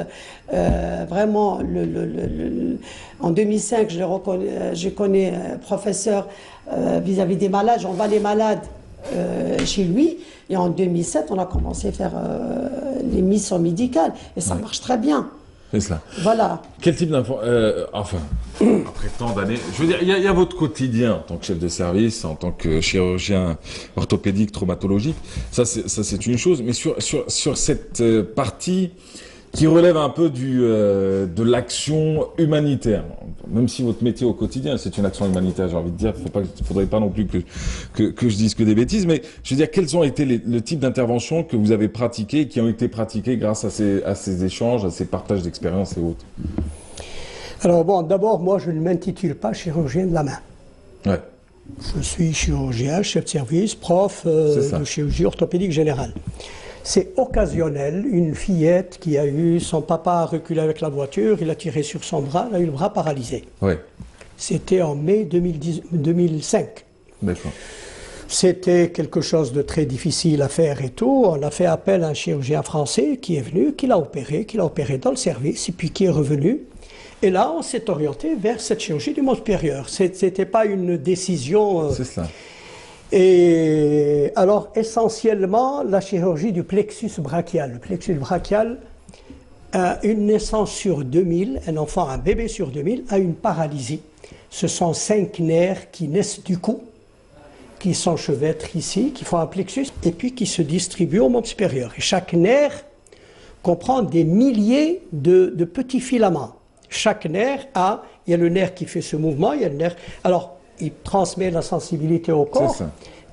vraiment, en 2005, je connais professeur vis-à-vis des malades. J'envoie les malades chez lui. Et en 2007, on a commencé à faire les missions médicales. Et ça marche très bien. C'est cela. Voilà. Quel type enfin, après tant d'années, je veux dire, il y a votre quotidien en tant que chef de service, en tant que chirurgien orthopédique, traumatologique, ça c'est une chose, mais sur cette partie qui relève un peu de l'action humanitaire, même si votre métier au quotidien c'est une action humanitaire, j'ai envie de dire, faudrait pas non plus que je dise que des bêtises, mais je veux dire, quels ont été le type d'interventions que vous avez pratiquées, qui ont été pratiquées grâce à ces échanges, à ces partages d'expériences et autres? Alors bon, d'abord, moi je ne m'intitule pas chirurgien de la main. Ouais. Je suis chirurgien, chef de service, prof de chirurgie orthopédique générale. C'est occasionnel, une fillette qui a eu, son papa a reculé avec la voiture, il a tiré sur son bras, il a eu le bras paralysé. Ouais. C'était en mai 2005. D'accord. C'était quelque chose de très difficile à faire et tout. On a fait appel à un chirurgien français qui est venu, qui l'a opéré dans le service, et puis qui est revenu. Et là, on s'est orienté vers cette chirurgie du membre supérieur. C'était pas une décision... C'est ça. Et alors, essentiellement, la chirurgie du plexus brachial. Le plexus brachial, une naissance sur 2000, un enfant, un bébé sur 2000, a une paralysie. Ce sont 5 nerfs qui naissent du cou, qui s'enchevêtrent ici, qui font un plexus, et puis qui se distribuent au membre supérieur. Et chaque nerf comprend des milliers de petits filaments. Chaque nerf il y a le nerf qui fait ce mouvement, il y a le nerf... Alors, il transmet la sensibilité au corps,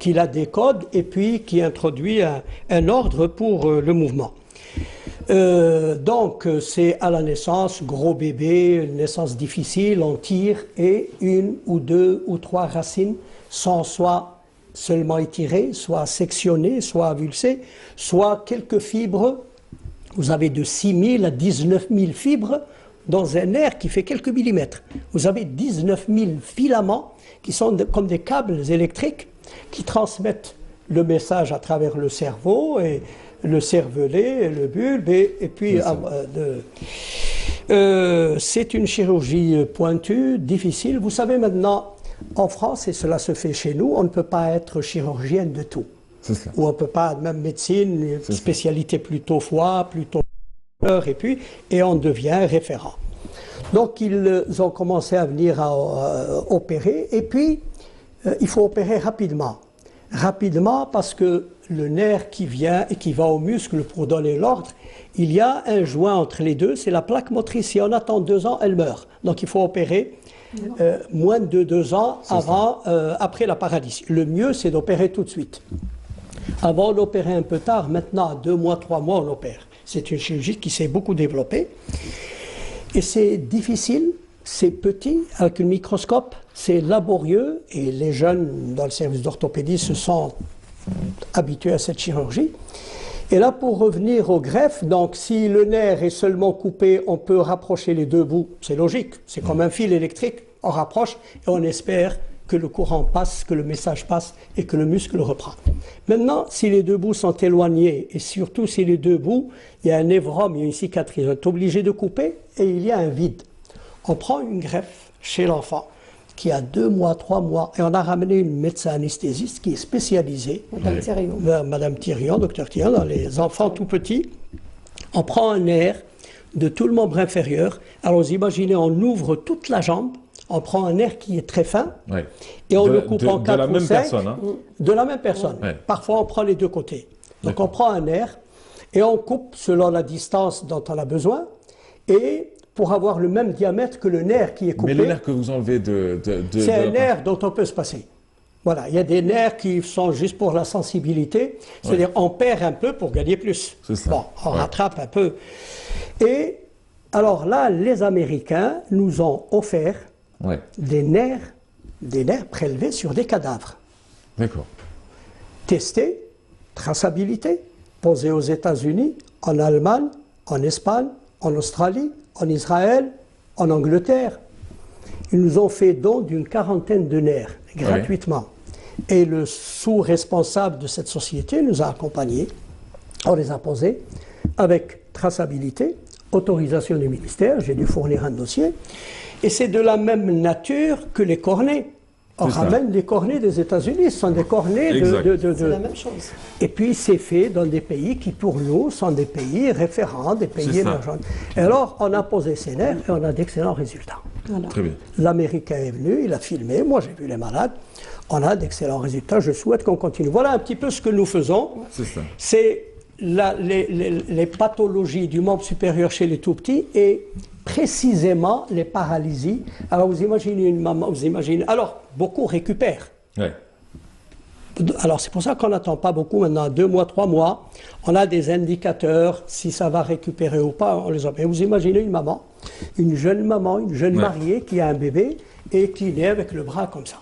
qui la décode et puis qui introduit un ordre pour le mouvement. Donc, c'est à la naissance, gros bébé, naissance difficile, on tire et 1 ou 2 ou 3 racines sont soit seulement étirées, soit sectionnées, soit avulsées, soit quelques fibres. Vous avez de 6 000 à 19 000 fibres dans un nerf qui fait quelques millimètres. Vous avez 19 000 filaments qui sont comme des câbles électriques qui transmettent le message à travers le cerveau et le cervelet, le bulbe et puis c'est une chirurgie pointue, difficile. Vous savez maintenant, en France, et cela se fait chez nous, on ne peut pas être chirurgien de tout. Ou on ne peut pas, même médecine, spécialité plutôt foie, plutôt cœur, et on devient référent. Donc ils ont commencé à venir opérer, et puis il faut opérer rapidement. Rapidement parce que le nerf qui vient et qui va au muscle pour donner l'ordre, il y a un joint entre les deux, c'est la plaque motrice. Si on attend 2 ans, elle meurt. Donc il faut opérer moins de 2 ans après la paralysie. Le mieux, c'est d'opérer tout de suite. Avant, on opérait un peu tard. Maintenant, à 2 mois, 3 mois, on opère. C'est une chirurgie qui s'est beaucoup développée. Et c'est difficile, c'est petit, avec un microscope, c'est laborieux, et les jeunes dans le service d'orthopédie se sont habitués à cette chirurgie. Et là, pour revenir au greffe, donc si le nerf est seulement coupé, on peut rapprocher les 2 bouts, c'est logique, c'est comme un fil électrique, on rapproche et on espère que le courant passe, que le message passe et que le muscle reprend. Maintenant, si les 2 bouts sont éloignés, et surtout si les 2 bouts, il y a un névrome, il y a une cicatrice, on est obligé de couper et il y a un vide. On prend une greffe chez l'enfant qui a 2 mois, 3 mois, et on a ramené une médecin anesthésiste qui est spécialisée, Madame Thirion, docteur Thirion, dans les enfants tout petits. On prend un nerf de tout le membre inférieur. Alors vous imaginez, on ouvre toute la jambe, on prend un nerf qui est très fin, et on le coupe en 4 ou 5. Personne, hein. De la même personne. Parfois on prend les deux côtés. Donc on prend un nerf, et on coupe selon la distance dont on a besoin, et pour avoir le même diamètre que le nerf qui est coupé. Mais le nerf que vous enlevez c'est un nerf dont on peut se passer. Voilà, il y a des nerfs qui sont juste pour la sensibilité, c'est-à-dire on perd un peu pour gagner plus. Bon, on rattrape un peu. Et alors là, les Américains nous ont offert des nerfs prélevés sur des cadavres. D'accord. Testés, traçabilité, posés aux États-Unis, en Allemagne, en Espagne, en Australie, en Israël, en Angleterre. Ils nous ont fait don d'une quarantaine de nerfs, gratuitement. Et le sous-responsable de cette société nous a accompagnés. On les a posés avec traçabilité, autorisation du ministère, j'ai dû fournir un dossier. Et c'est de la même nature que les cornets. On ramène les cornets des États-Unis, ce sont des cornets C'est la même chose. Et puis c'est fait dans des pays qui pour nous sont des pays référents, des pays émergents. Et alors on a posé ces nerfs et on a d'excellents résultats. Voilà. Très bien. L'Américain est venu, il a filmé, moi j'ai vu les malades, on a d'excellents résultats, je souhaite qu'on continue. Voilà un petit peu ce que nous faisons. C'est les pathologies du membre supérieur chez les tout-petits et précisément les paralysies. Alors vous imaginez une maman, alors beaucoup récupèrent. Alors c'est pour ça qu'on n'attend pas beaucoup maintenant, 2 mois, 3 mois. On a des indicateurs, si ça va récupérer ou pas, on les a. Mais vous imaginez une maman, une jeune mariée qui a un bébé et qui naît avec le bras comme ça.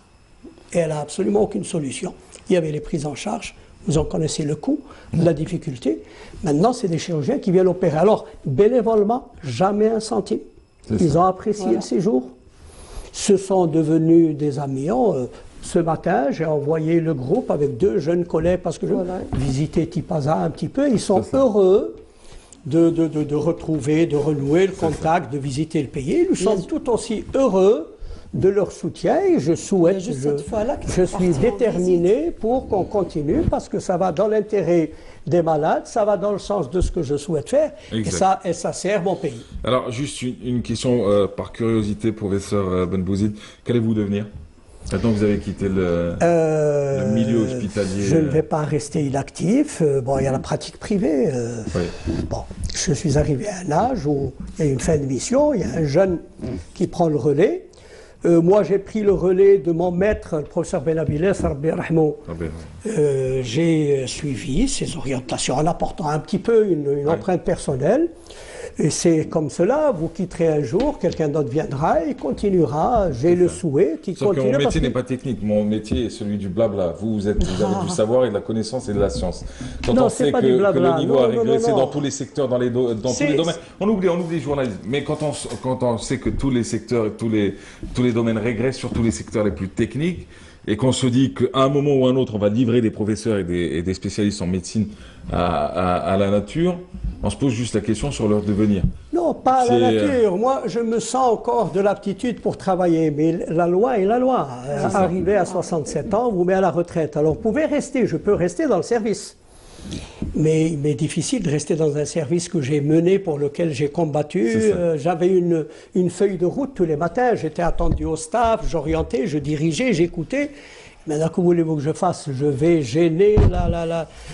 Et elle n'a absolument aucune solution. Il y avait les prises en charge, vous en connaissez le coût, la difficulté. Maintenant, c'est des chirurgiens qui viennent opérer. Alors, bénévolement, jamais un centime. Ils ont apprécié le séjour. Ce sont devenus des amis. Ce matin, j'ai envoyé le groupe avec 2 jeunes collègues parce que je visitais Tipaza un petit peu. Ils sont heureux de retrouver, de renouer le contact, de visiter le pays. Nous sommes tout aussi heureux de leur soutien et je souhaite, je suis déterminé pour qu'on continue parce que ça va dans l'intérêt des malades, ça va dans le sens de ce que je souhaite faire et ça sert mon pays. Alors juste une question par curiosité, professeur Benbouzid, qu'allez-vous devenir maintenant que vous avez quitté le milieu hospitalier? Je ne vais pas rester inactif. Bon, il y a la pratique privée. Bon, je suis arrivé à un âge où il y a une fin de mission, il y a un jeune qui prend le relais. Moi, j'ai pris le relais de mon maître, le professeur Benabiles, j'ai suivi ses orientations en apportant un petit peu une empreinte personnelle. Et c'est comme cela, vous quitterez un jour, quelqu'un d'autre viendra et continuera. J'ai le souhait qu'il continue. Mon métier n'est pas technique, mon métier est celui du blabla. Vous avez du savoir et de la connaissance et de la science. Quand on sait que le niveau a régressé dans tous les secteurs, dans tous les domaines, on oublie les journalistes. Mais quand on sait que tous les secteurs et tous les domaines régressent sur tous les secteurs les plus techniques, et qu'on se dit qu'à un moment ou à un autre, on va livrer des professeurs et des spécialistes en médecine à la nature, on se pose juste la question sur leur devenir. Non, pas à la nature. Moi, je me sens encore de l'aptitude pour travailler, mais la loi est la loi. Arrivé à 67 ans, on vous met à la retraite. Alors, vous pouvez rester, je peux rester dans le service. Mais difficile de rester dans un service que j'ai mené, pour lequel j'ai combattu. J'avais une feuille de route tous les matins, j'étais attendu au staff, j'orientais, je dirigeais, j'écoutais. Maintenant, que voulez-vous que je fasse? Je vais gêner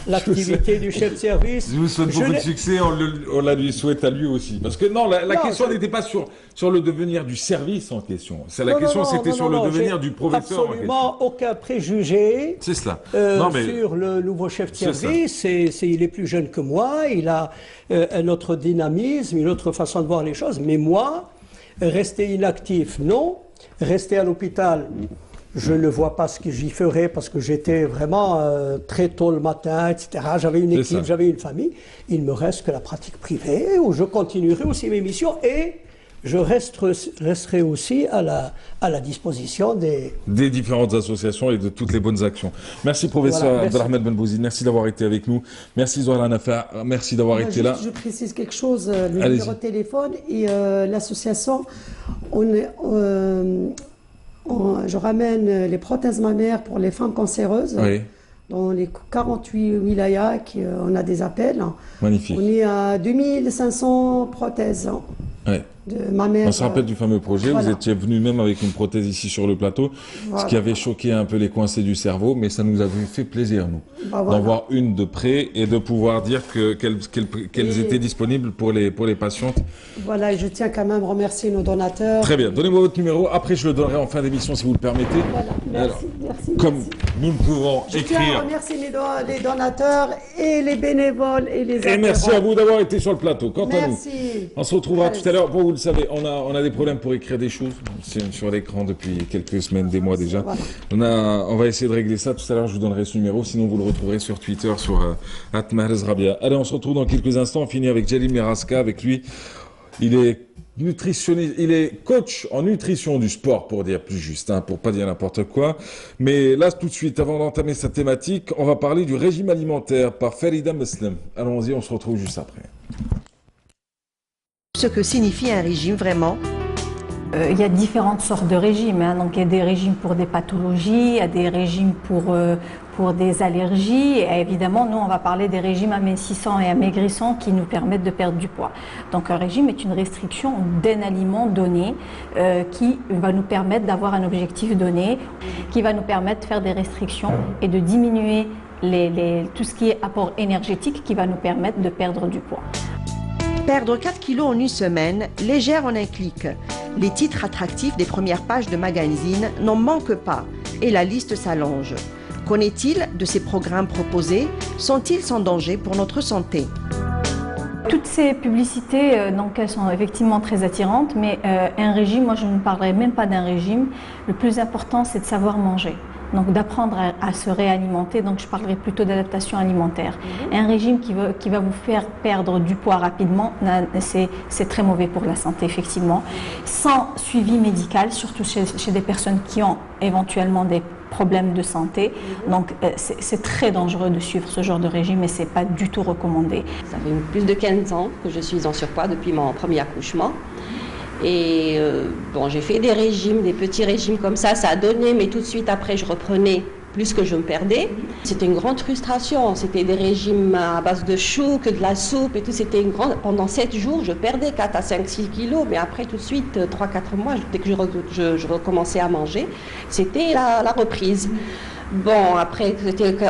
l'activité du chef de service. Je vous souhaite beaucoup de succès, on la lui souhaite à lui aussi. Parce que non, la question n'était pas sur le devenir du service en question. La question, c'était sur le devenir du professeur. Absolument aucun préjugé sur le nouveau chef de service. Il est plus jeune que moi, il a un autre dynamisme, une autre façon de voir les choses. Mais moi, rester inactif, non. Rester à l'hôpital, je ne vois pas ce que j'y ferais parce que j'étais vraiment très tôt le matin, etc. J'avais une équipe, j'avais une famille. Il me reste que la pratique privée où je continuerai aussi mes missions et je resterai aussi à la disposition des différentes associations et de toutes les bonnes actions. Merci professeur Abdelrahmed Benbouzid, merci d'avoir été avec nous. Merci Zohra Nafa, merci d'avoir été là. Je précise quelque chose, le numéro de téléphone et l'association, je ramène les prothèses mammaires pour les femmes cancéreuses. dans les 48 wilayas, on a des appels. Magnifique. On est à 2500 prothèses. Ouais. De ma mère, on se rappelle du fameux projet, voilà. Vous étiez venu même avec une prothèse ici sur le plateau, Voilà. ce qui avait choqué un peu les coincés du cerveau, mais ça nous avait fait plaisir, nous, Bah, voilà. d'en voir une de près et de pouvoir dire qu'elles étaient disponibles pour les patientes. Voilà, et je tiens quand même à remercier nos donateurs. Très bien, donnez-moi votre numéro, après je le donnerai en fin d'émission si vous le permettez. Voilà, merci, Alors, merci. comme merci. nous pouvons Je tiens à écrire. remercier les donateurs et les bénévoles et les Et merci à vous d'avoir été sur le plateau. Quant à nous, Merci. on se retrouvera Allez. tout à l'heure. Bon, vous le savez, on a des problèmes pour écrire des choses. C'est sur l'écran depuis quelques semaines, des mois déjà. Voilà. On va essayer de régler ça. Tout à l'heure, je vous donnerai ce numéro. Sinon, vous le retrouverez sur Twitter, sur @mahrez-rabia. Allez, on se retrouve dans quelques instants. On finit avec Jalil Miraska. Avec lui, il est nutritionniste, il est coach en nutrition du sport, pour dire plus juste, pour pas dire n'importe quoi. Mais là, tout de suite, avant d'entamer sa thématique, on va parler du régime alimentaire par Farida Muslim. Allons-y, on se retrouve juste après. Ce que signifie un régime vraiment? Il y a différentes sortes de régimes. Donc, il y a des régimes pour des pathologies, il y a des régimes pour des allergies. Et évidemment, nous, on va parler des régimes amincissants et amaigrissants qui nous permettent de perdre du poids. Donc, un régime est une restriction d'un aliment donné qui va nous permettre d'avoir un objectif donné, qui va nous permettre de faire des restrictions et de diminuer tout ce qui est apport énergétique qui va nous permettre de perdre du poids. Perdre 4 kilos en une semaine, légère en un clic. Les titres attractifs des premières pages de magazines n'en manquent pas et la liste s'allonge. Qu'en est-il de ces programmes proposés? Sont-ils sans danger pour notre santé? Toutes ces publicités, donc elles sont effectivement très attirantes, mais un régime, moi je ne parlerai même pas d'un régime. Le plus important, c'est de savoir manger. Donc d'apprendre à se réalimenter, donc je parlerai plutôt d'adaptation alimentaire. Un régime qui va vous faire perdre du poids rapidement, c'est très mauvais pour la santé effectivement. Sans suivi médical, surtout chez des personnes qui ont éventuellement des problèmes de santé. Donc c'est très dangereux de suivre ce genre de régime et c'est pas du tout recommandé. Ça fait plus de 15 ans que je suis en surpoids depuis mon premier accouchement. Et bon, j'ai fait des régimes, des petits régimes comme ça a donné, mais tout de suite après je reprenais plus que je me perdais. C'était une grande frustration, c'était des régimes à base de choux, que de la soupe et tout, c'était une grande... Pendant 7 jours, je perdais 4 à 5, 6 kilos, mais après tout de suite, 3-4 mois, dès que je recommençais à manger, c'était la reprise. Bon, après,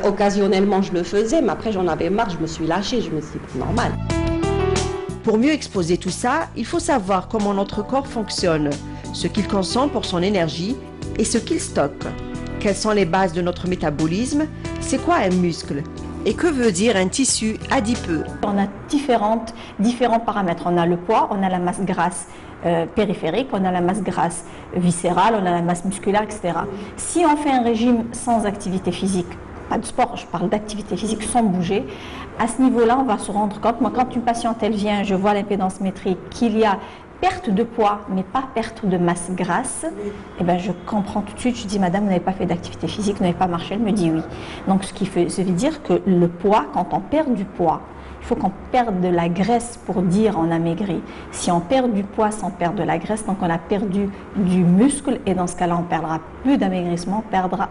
occasionnellement je le faisais, mais après j'en avais marre, je me suis lâchée, je me suis dit, c'est normal. Pour mieux exposer tout ça, il faut savoir comment notre corps fonctionne, ce qu'il consomme pour son énergie et ce qu'il stocke. Quelles sont les bases de notre métabolisme? C'est quoi un muscle? Et que veut dire un tissu adipeux? On a différents paramètres. On a le poids, on a la masse grasse périphérique, on a la masse grasse viscérale, on a la masse musculaire, etc. Si on fait un régime sans activité physique, pas de sport, je parle d'activité physique sans bouger, à ce niveau-là, on va se rendre compte, moi quand une patiente elle vient, je vois l'impédance métrique, qu'il y a perte de poids, mais pas perte de masse grasse, et ben je comprends tout de suite, je dis madame, vous n'avez pas fait d'activité physique, vous n'avez pas marché, elle me dit oui. Donc ça veut dire que le poids, quand on perd du poids, il faut qu'on perde de la graisse pour dire on a maigri. Si on perd du poids sans perdre de la graisse, donc on a perdu du muscle et dans ce cas-là on perdra plus d'amaigrissement,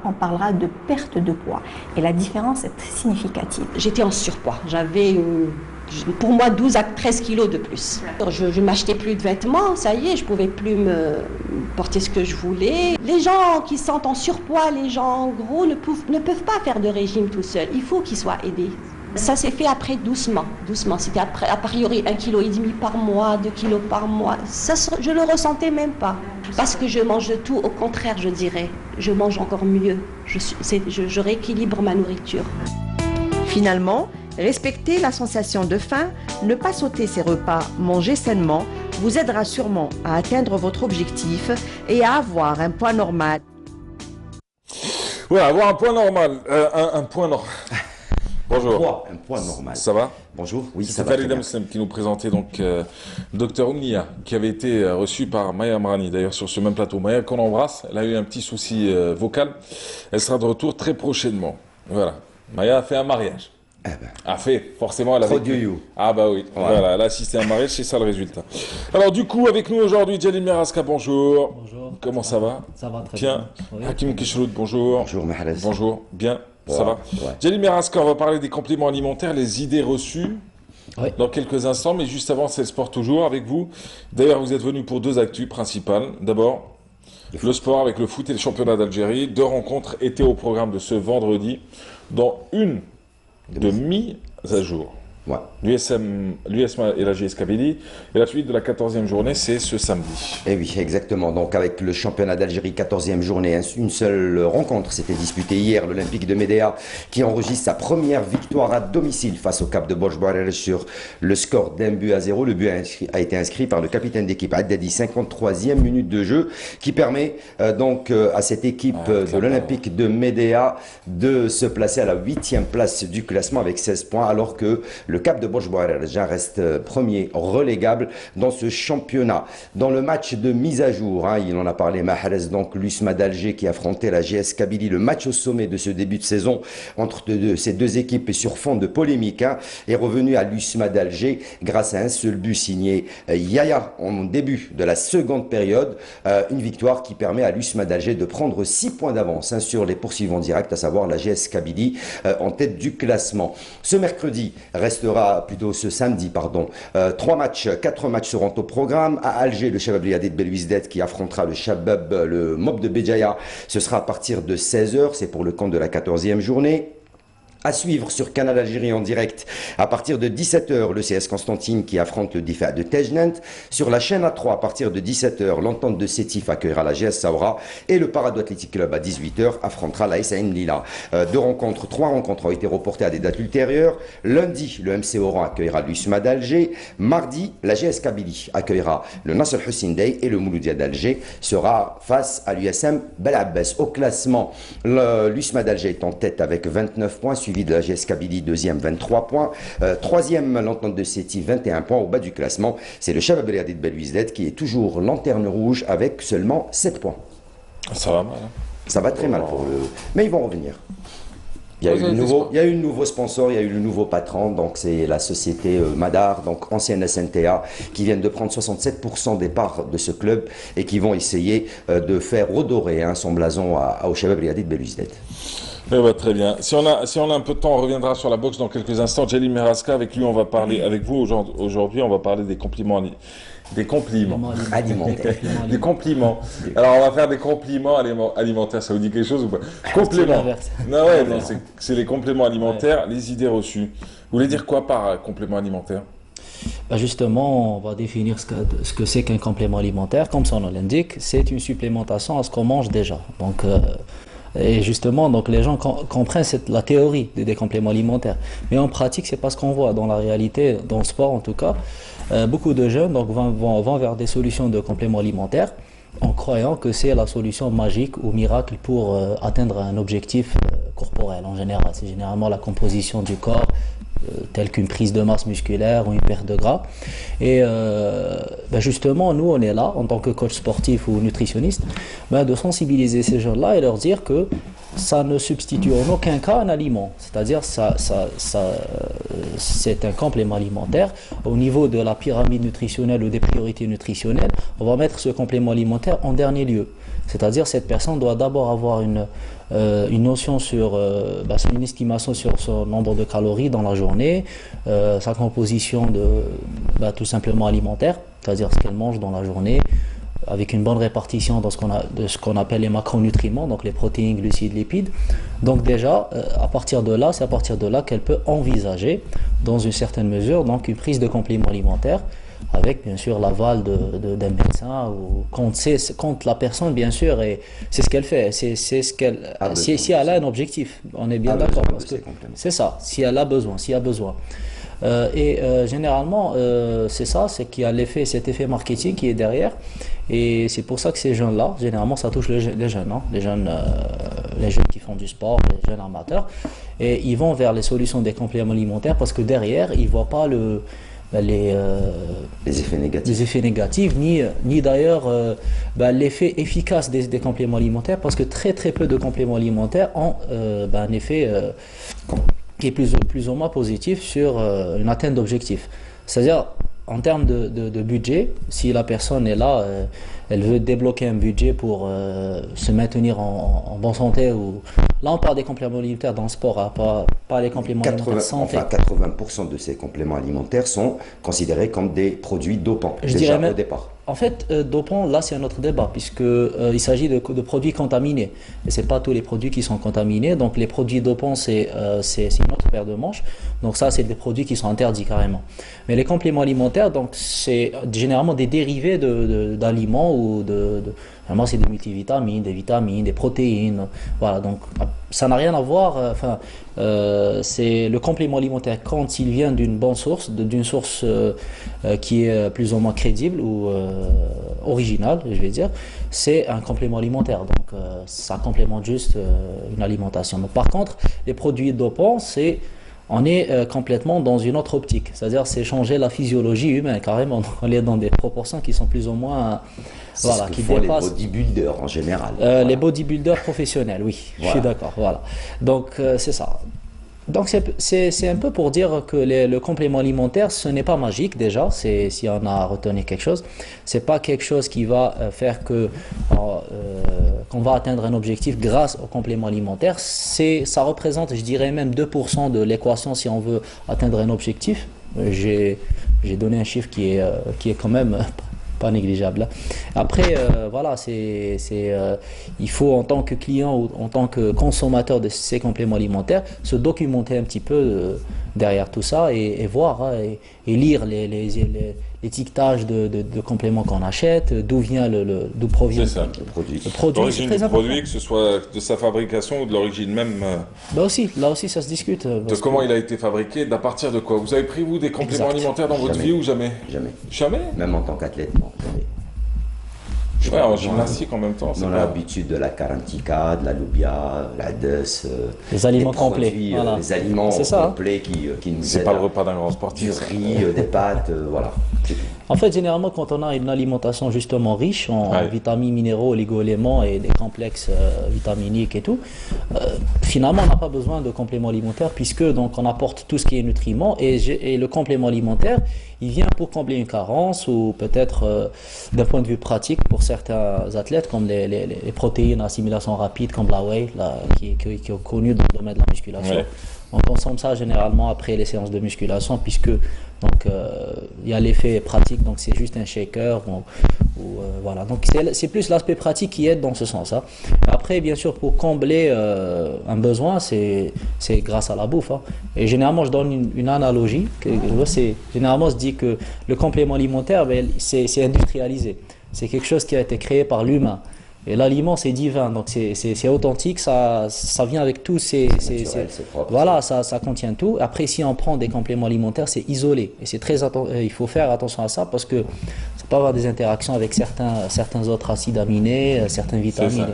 on parlera de perte de poids. Et la différence est très significative. J'étais en surpoids, j'avais pour moi 12 à 13 kilos de plus. Je ne m'achetais plus de vêtements, ça y est, je ne pouvais plus me porter ce que je voulais. Les gens qui sont en surpoids, les gens gros ne peuvent pas faire de régime tout seuls, il faut qu'ils soient aidés. Ça s'est fait après doucement. C'était après, a priori 1,5 kg par mois, 2 kilos par mois. Ça, je ne le ressentais même pas. Parce que je mange de tout, au contraire, je dirais. Je mange encore mieux. Je rééquilibre ma nourriture. Finalement, respecter la sensation de faim, ne pas sauter ses repas, manger sainement, vous aidera sûrement à atteindre votre objectif et à avoir un poids normal. Ouais, avoir un poids normal. Un poids normal. Bonjour. Un poids normal. Ça va? Bonjour. Oui, ça va. C'est Farida Muslim qui nous présentait donc Dr Oumnia, qui avait été reçu par Maya Amrani, d'ailleurs sur ce même plateau. Maya qu'on embrasse, elle a eu un petit souci vocal. Elle sera de retour très prochainement. Voilà. Maya a fait un mariage. A fait, forcément, elle a vécu. Ah bah oui, voilà, elle a assisté à un mariage, c'est ça le résultat. Alors du coup, avec nous aujourd'hui, Jalil Miraska, bonjour. Bonjour. Comment ça va? Ça va très bien. Oui. Hakim Kishroud, bonjour. Bonjour, Mahrez. Bonjour, bien. Ça va. Djali Meraska, on va parler des compléments alimentaires, les idées reçues. Dans quelques instants, mais juste avant, c'est le sport toujours avec vous. D'ailleurs, vous êtes venu pour 2 actus principales. D'abord, le sport avec le foot et le championnat d'Algérie. 2 rencontres étaient au programme de ce vendredi, dont une de mise à jour. L'USM et la JS Kabylie. Et la suite de la 14e journée, c'est ce samedi. Et oui, exactement. Donc avec le championnat d'Algérie, 14e journée, une seule rencontre s'était disputée hier. L'Olympique de Médéa qui enregistre sa première victoire à domicile face au Cap de Borj-Bouarel sur le score d'1-0. Le but a été inscrit par le capitaine d'équipe Haddadi, 53e minute de jeu, qui permet donc à cette équipe de l'Olympique de Médéa de se placer à la 8e place du classement avec 16 points, alors que le Cap de Borj-Bouarel reste premier relégable dans ce championnat. Dans le match de mise à jour, il en a parlé Mahrez, donc l'USMA d'Alger qui affrontait la JS Kabylie, le match au sommet de ce début de saison entre ces 2 équipes sur fond de polémique, est revenu à l'USMA d'Alger grâce à un seul but signé Yaya en début de la seconde période. Une victoire qui permet à l'USMA d'Alger de prendre 6 points d'avance sur les poursuivants directs, à savoir la JS Kabylie en tête du classement. Ce mercredi plutôt ce samedi, 4 matchs seront au programme. À Alger, le Shabab Riadi de Belouizdad qui affrontera le Mob de Béjaïa. Ce sera à partir de 16h, c'est pour le compte de la 14e journée. À suivre sur Canal Algérie en direct à partir de 17h, le CS Constantine qui affronte le Difa de Tejnant. Sur la chaîne A3 à partir de 17h, l'entente de Sétif accueillera la GS Saoura et le Parado Athletic Club à 18h affrontera la SAN Lila. 3 rencontres ont été reportées à des dates ultérieures. Lundi, le MC Oran accueillera l'USMA d'Alger. Mardi, la GS Kabylie accueillera le Nasser Hussein Dey et le Mouloudia d'Alger sera face à l'USM Bel Abbas. Au classement, l'USMA d'Alger est en tête avec 29 points, suivi de la GS Kabylie, 2e, 23 points. 3e, l'entente de Sétif, 21 points. Au bas du classement, c'est le Shabab Riadi de Belouizdad qui est toujours lanterne rouge avec seulement 7 points. Ça va mal. Ça va très mal pour eux. Mais ils vont revenir. Il y a eu le nouveau sponsor, il y a eu le nouveau patron, donc c'est la société Madar, donc ancienne SNTA, qui viennent de prendre 67% des parts de ce club et qui vont essayer de faire redorer son blason au Shabab Riadi de Belouizdad. Très bien. Si on a un peu de temps, on reviendra sur la boxe dans quelques instants. Djali Meraska, avec lui, on va parler, avec vous aujourd'hui, on va parler des compliments alimentaires. Des compliments. Alors, on va faire des compliments alimentaires. Ça vous dit quelque chose ou pas? Compléments. Non, c'est les compléments alimentaires, les idées reçues. Vous voulez dire quoi par complément alimentaire? Justement, on va définir ce que c'est qu'un complément alimentaire. Comme son nom l'indique, c'est une supplémentation à ce qu'on mange déjà. Donc, et justement, donc les gens comprennent la théorie des compléments alimentaires. Mais en pratique, c'est pas ce qu'on voit dans la réalité, dans le sport en tout cas. Beaucoup de jeunes vont vers des solutions de compléments alimentaires en croyant que c'est la solution magique ou miracle pour atteindre un objectif corporel en général. C'est généralement la composition du corps, telle qu'une prise de masse musculaire ou une perte de gras. Et justement, nous, on est là, en tant que coach sportif ou nutritionniste, de sensibiliser ces gens-là et leur dire que ça ne substitue en aucun cas un aliment. C'est-à-dire c'est un complément alimentaire. Au niveau de la pyramide nutritionnelle ou des priorités nutritionnelles, on va mettre ce complément alimentaire en dernier lieu. C'est-à-dire cette personne doit d'abord avoir une notion sur une estimation sur son nombre de calories dans la journée, sa composition tout simplement alimentaire, c'est-à-dire ce qu'elle mange dans la journée, avec une bonne répartition de ce qu'on appelle les macronutriments, donc les protéines, glucides, lipides. Donc déjà, c'est à partir de là qu'elle peut envisager, dans une certaine mesure, donc une prise de complément alimentaire, avec bien sûr l'aval d'un médecin ou contre la personne bien sûr, et c'est ce qu'elle fait, c'est ce qu'elle si elle a un objectif, on est bien d'accord, parce que c'est ça, s'il y a besoin. Généralement c'est qu'il y a cet effet marketing qui est derrière, et c'est pour ça que ces jeunes-là, généralement ça touche les jeunes, les jeunes qui font du sport, les jeunes amateurs, et ils vont vers les solutions des compléments alimentaires parce que derrière ils ne voient pas les effets négatifs, ni d'ailleurs l'effet efficace des compléments alimentaires, parce que très peu de compléments alimentaires ont un effet qui est plus ou moins positif sur une atteinte d'objectifs. C'est-à-dire, en termes de budget, si la personne est là, elle veut débloquer un budget pour se maintenir en bonne santé, ou là on parle des compléments alimentaires dans le sport, hein, pas les compléments alimentaires santé. Enfin, 80% de ces compléments alimentaires sont considérés comme des produits dopants, Je déjà dirais même, au départ. En fait, dopant, là c'est un autre débat, puisque il s'agit de produits contaminés. Et c'est pas tous les produits qui sont contaminés. Donc les produits dopants, c'est une autre paire de manches. Donc ça, c'est des produits qui sont interdits carrément. Mais les compléments alimentaires, donc c'est généralement des dérivés d'aliments ou vraiment c'est des multivitamines, des vitamines, des protéines. Voilà, donc ça n'a rien à voir. C'est le complément alimentaire quand il vient d'une bonne source, d'une source qui est plus ou moins crédible ou originale, je vais dire, c'est un complément alimentaire. Donc ça complémente juste une alimentation. Mais par contre, les produits dopants, on est complètement dans une autre optique. C'est-à-dire, c'est changer la physiologie humaine, carrément. Donc, on est dans des proportions qui sont plus ou moins... Voilà, ce que font dépassent les bodybuilders en général. Les bodybuilders professionnels, oui, voilà. Je suis d'accord. Voilà. Donc, c'est ça. Donc, c'est un peu pour dire que le complément alimentaire, ce n'est pas magique déjà, si on a retenu quelque chose. C'est pas quelque chose qui va faire qu'on va atteindre un objectif grâce au complément alimentaire. Ça représente, je dirais même 2% de l'équation si on veut atteindre un objectif. J'ai donné un chiffre qui est quand même pas négligeable. Après, voilà, il faut en tant que client ou en tant que consommateur de ces compléments alimentaires se documenter un petit peu derrière tout ça et voir et lire l'étiquetage de compléments qu'on achète, d'où provient le produit. L'origine du produit, que ce soit de sa fabrication ou de l'origine même. Là aussi, ça se discute. De comment il a été fabriqué, d'à partir de quoi. Vous avez pris, vous, des compléments alimentaires dans votre vie ou jamais? Jamais. Jamais? Même en tant qu'athlète, non, jamais. Ouais, en gymnastique en même temps. On a l'habitude de la carantica, de la loubia, la DES. Les aliments complets. Voilà. Les aliments complets qui nous aident. C'est pas le repas d'un grand sportif. Du riz, des pâtes, voilà. En fait, généralement, quand on a une alimentation justement riche en vitamines, minéraux, oligo-éléments et des complexes vitaminiques et tout, finalement, on n'a pas besoin de compléments alimentaires puisque donc on apporte tout ce qui est nutriments et le complément alimentaire, il vient pour combler une carence ou peut-être d'un point de vue pratique pour certains athlètes comme les protéines à assimilation rapide comme la whey qui est connue dans le domaine de la musculation. Ouais. On consomme ça généralement après les séances de musculation puisque donc il y a l'effet pratique, donc c'est juste un shaker voilà, donc c'est plus l'aspect pratique qui aide dans ce sens. Hein. Après, bien sûr, pour combler un besoin, c'est grâce à la bouffe. Hein. Et généralement, je donne une analogie. Généralement, on se dit que le complément alimentaire, c'est industrialisé. C'est quelque chose qui a été créé par l'humain. Et l'aliment, c'est divin, donc c'est authentique, ça vient avec tout. Voilà, ça contient tout. Après, si on prend des compléments alimentaires, c'est isolé. Et il faut faire attention à ça parce que ça peut avoir des interactions avec certains autres acides aminés, certaines vitamines.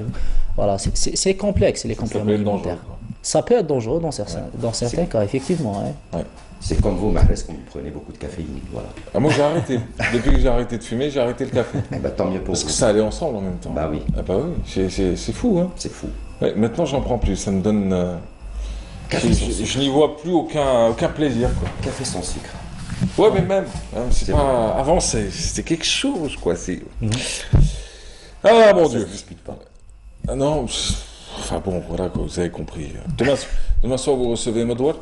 Voilà, c'est complexe, les compléments alimentaires. Ça peut être dangereux dans certains cas, effectivement. Ouais. C'est comme vous, Mahrez, quand vous prenez beaucoup de caféine. Voilà. Ah, moi, j'ai arrêté. Depuis que j'ai arrêté de fumer, j'ai arrêté le café. Tant mieux pour Parce que ça allait ensemble en même temps. Bah oui. Ah bah oui, c'est fou. Hein. C'est fou. Ouais, maintenant, j'en prends plus. Ça me donne... je n'y vois plus aucun plaisir. Quoi. Café sans sucre. Ouais, mais même. C'est pas... Avant, c'était quelque chose, quoi. Ah, mon Dieu. Ça se dispute pas. Ah non, enfin bon, voilà, quoi, vous avez compris. Demain soir, vous recevez Modouar?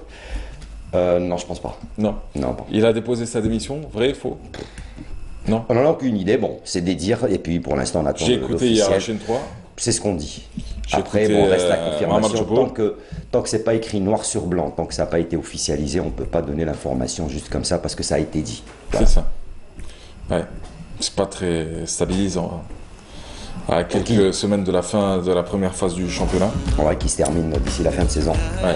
Non, je pense pas. Non. Il a déposé sa démission, vrai, faux? Non. On n'en a aucune idée, bon, c'est des dires, et puis pour l'instant on attend. J'ai écouté hier à chaîne 3. C'est ce qu'on dit. Après, bon, reste la confirmation. Tant que c'est pas écrit noir sur blanc, tant que ça n'a pas été officialisé, on ne peut pas donner l'information juste comme ça parce que ça a été dit. Voilà. C'est ça. Ouais. C'est pas très stabilisant. Hein. À quelques semaines de la fin de la première phase du championnat. Ouais, qui se termine d'ici la fin de saison. Ouais.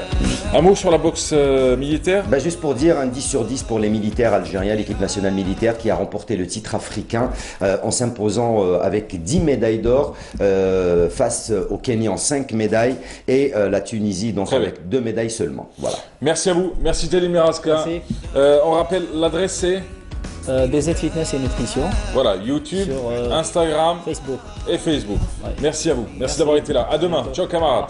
Un mot sur la boxe militaire? Juste pour dire, un 10 sur 10 pour les militaires algériens, l'équipe nationale militaire qui a remporté le titre africain en s'imposant avec 10 médailles d'or face au Kenya en 5 médailles et la Tunisie donc avec 2 médailles seulement. Voilà. Merci à vous, merci Télim Meraska. On rappelle l'adresse c'est DZ Fitness et Nutrition. Voilà, YouTube, sur, Instagram, Facebook. Et Facebook. Ouais. Merci à vous. Merci d'avoir été là. À demain. Ciao camarades.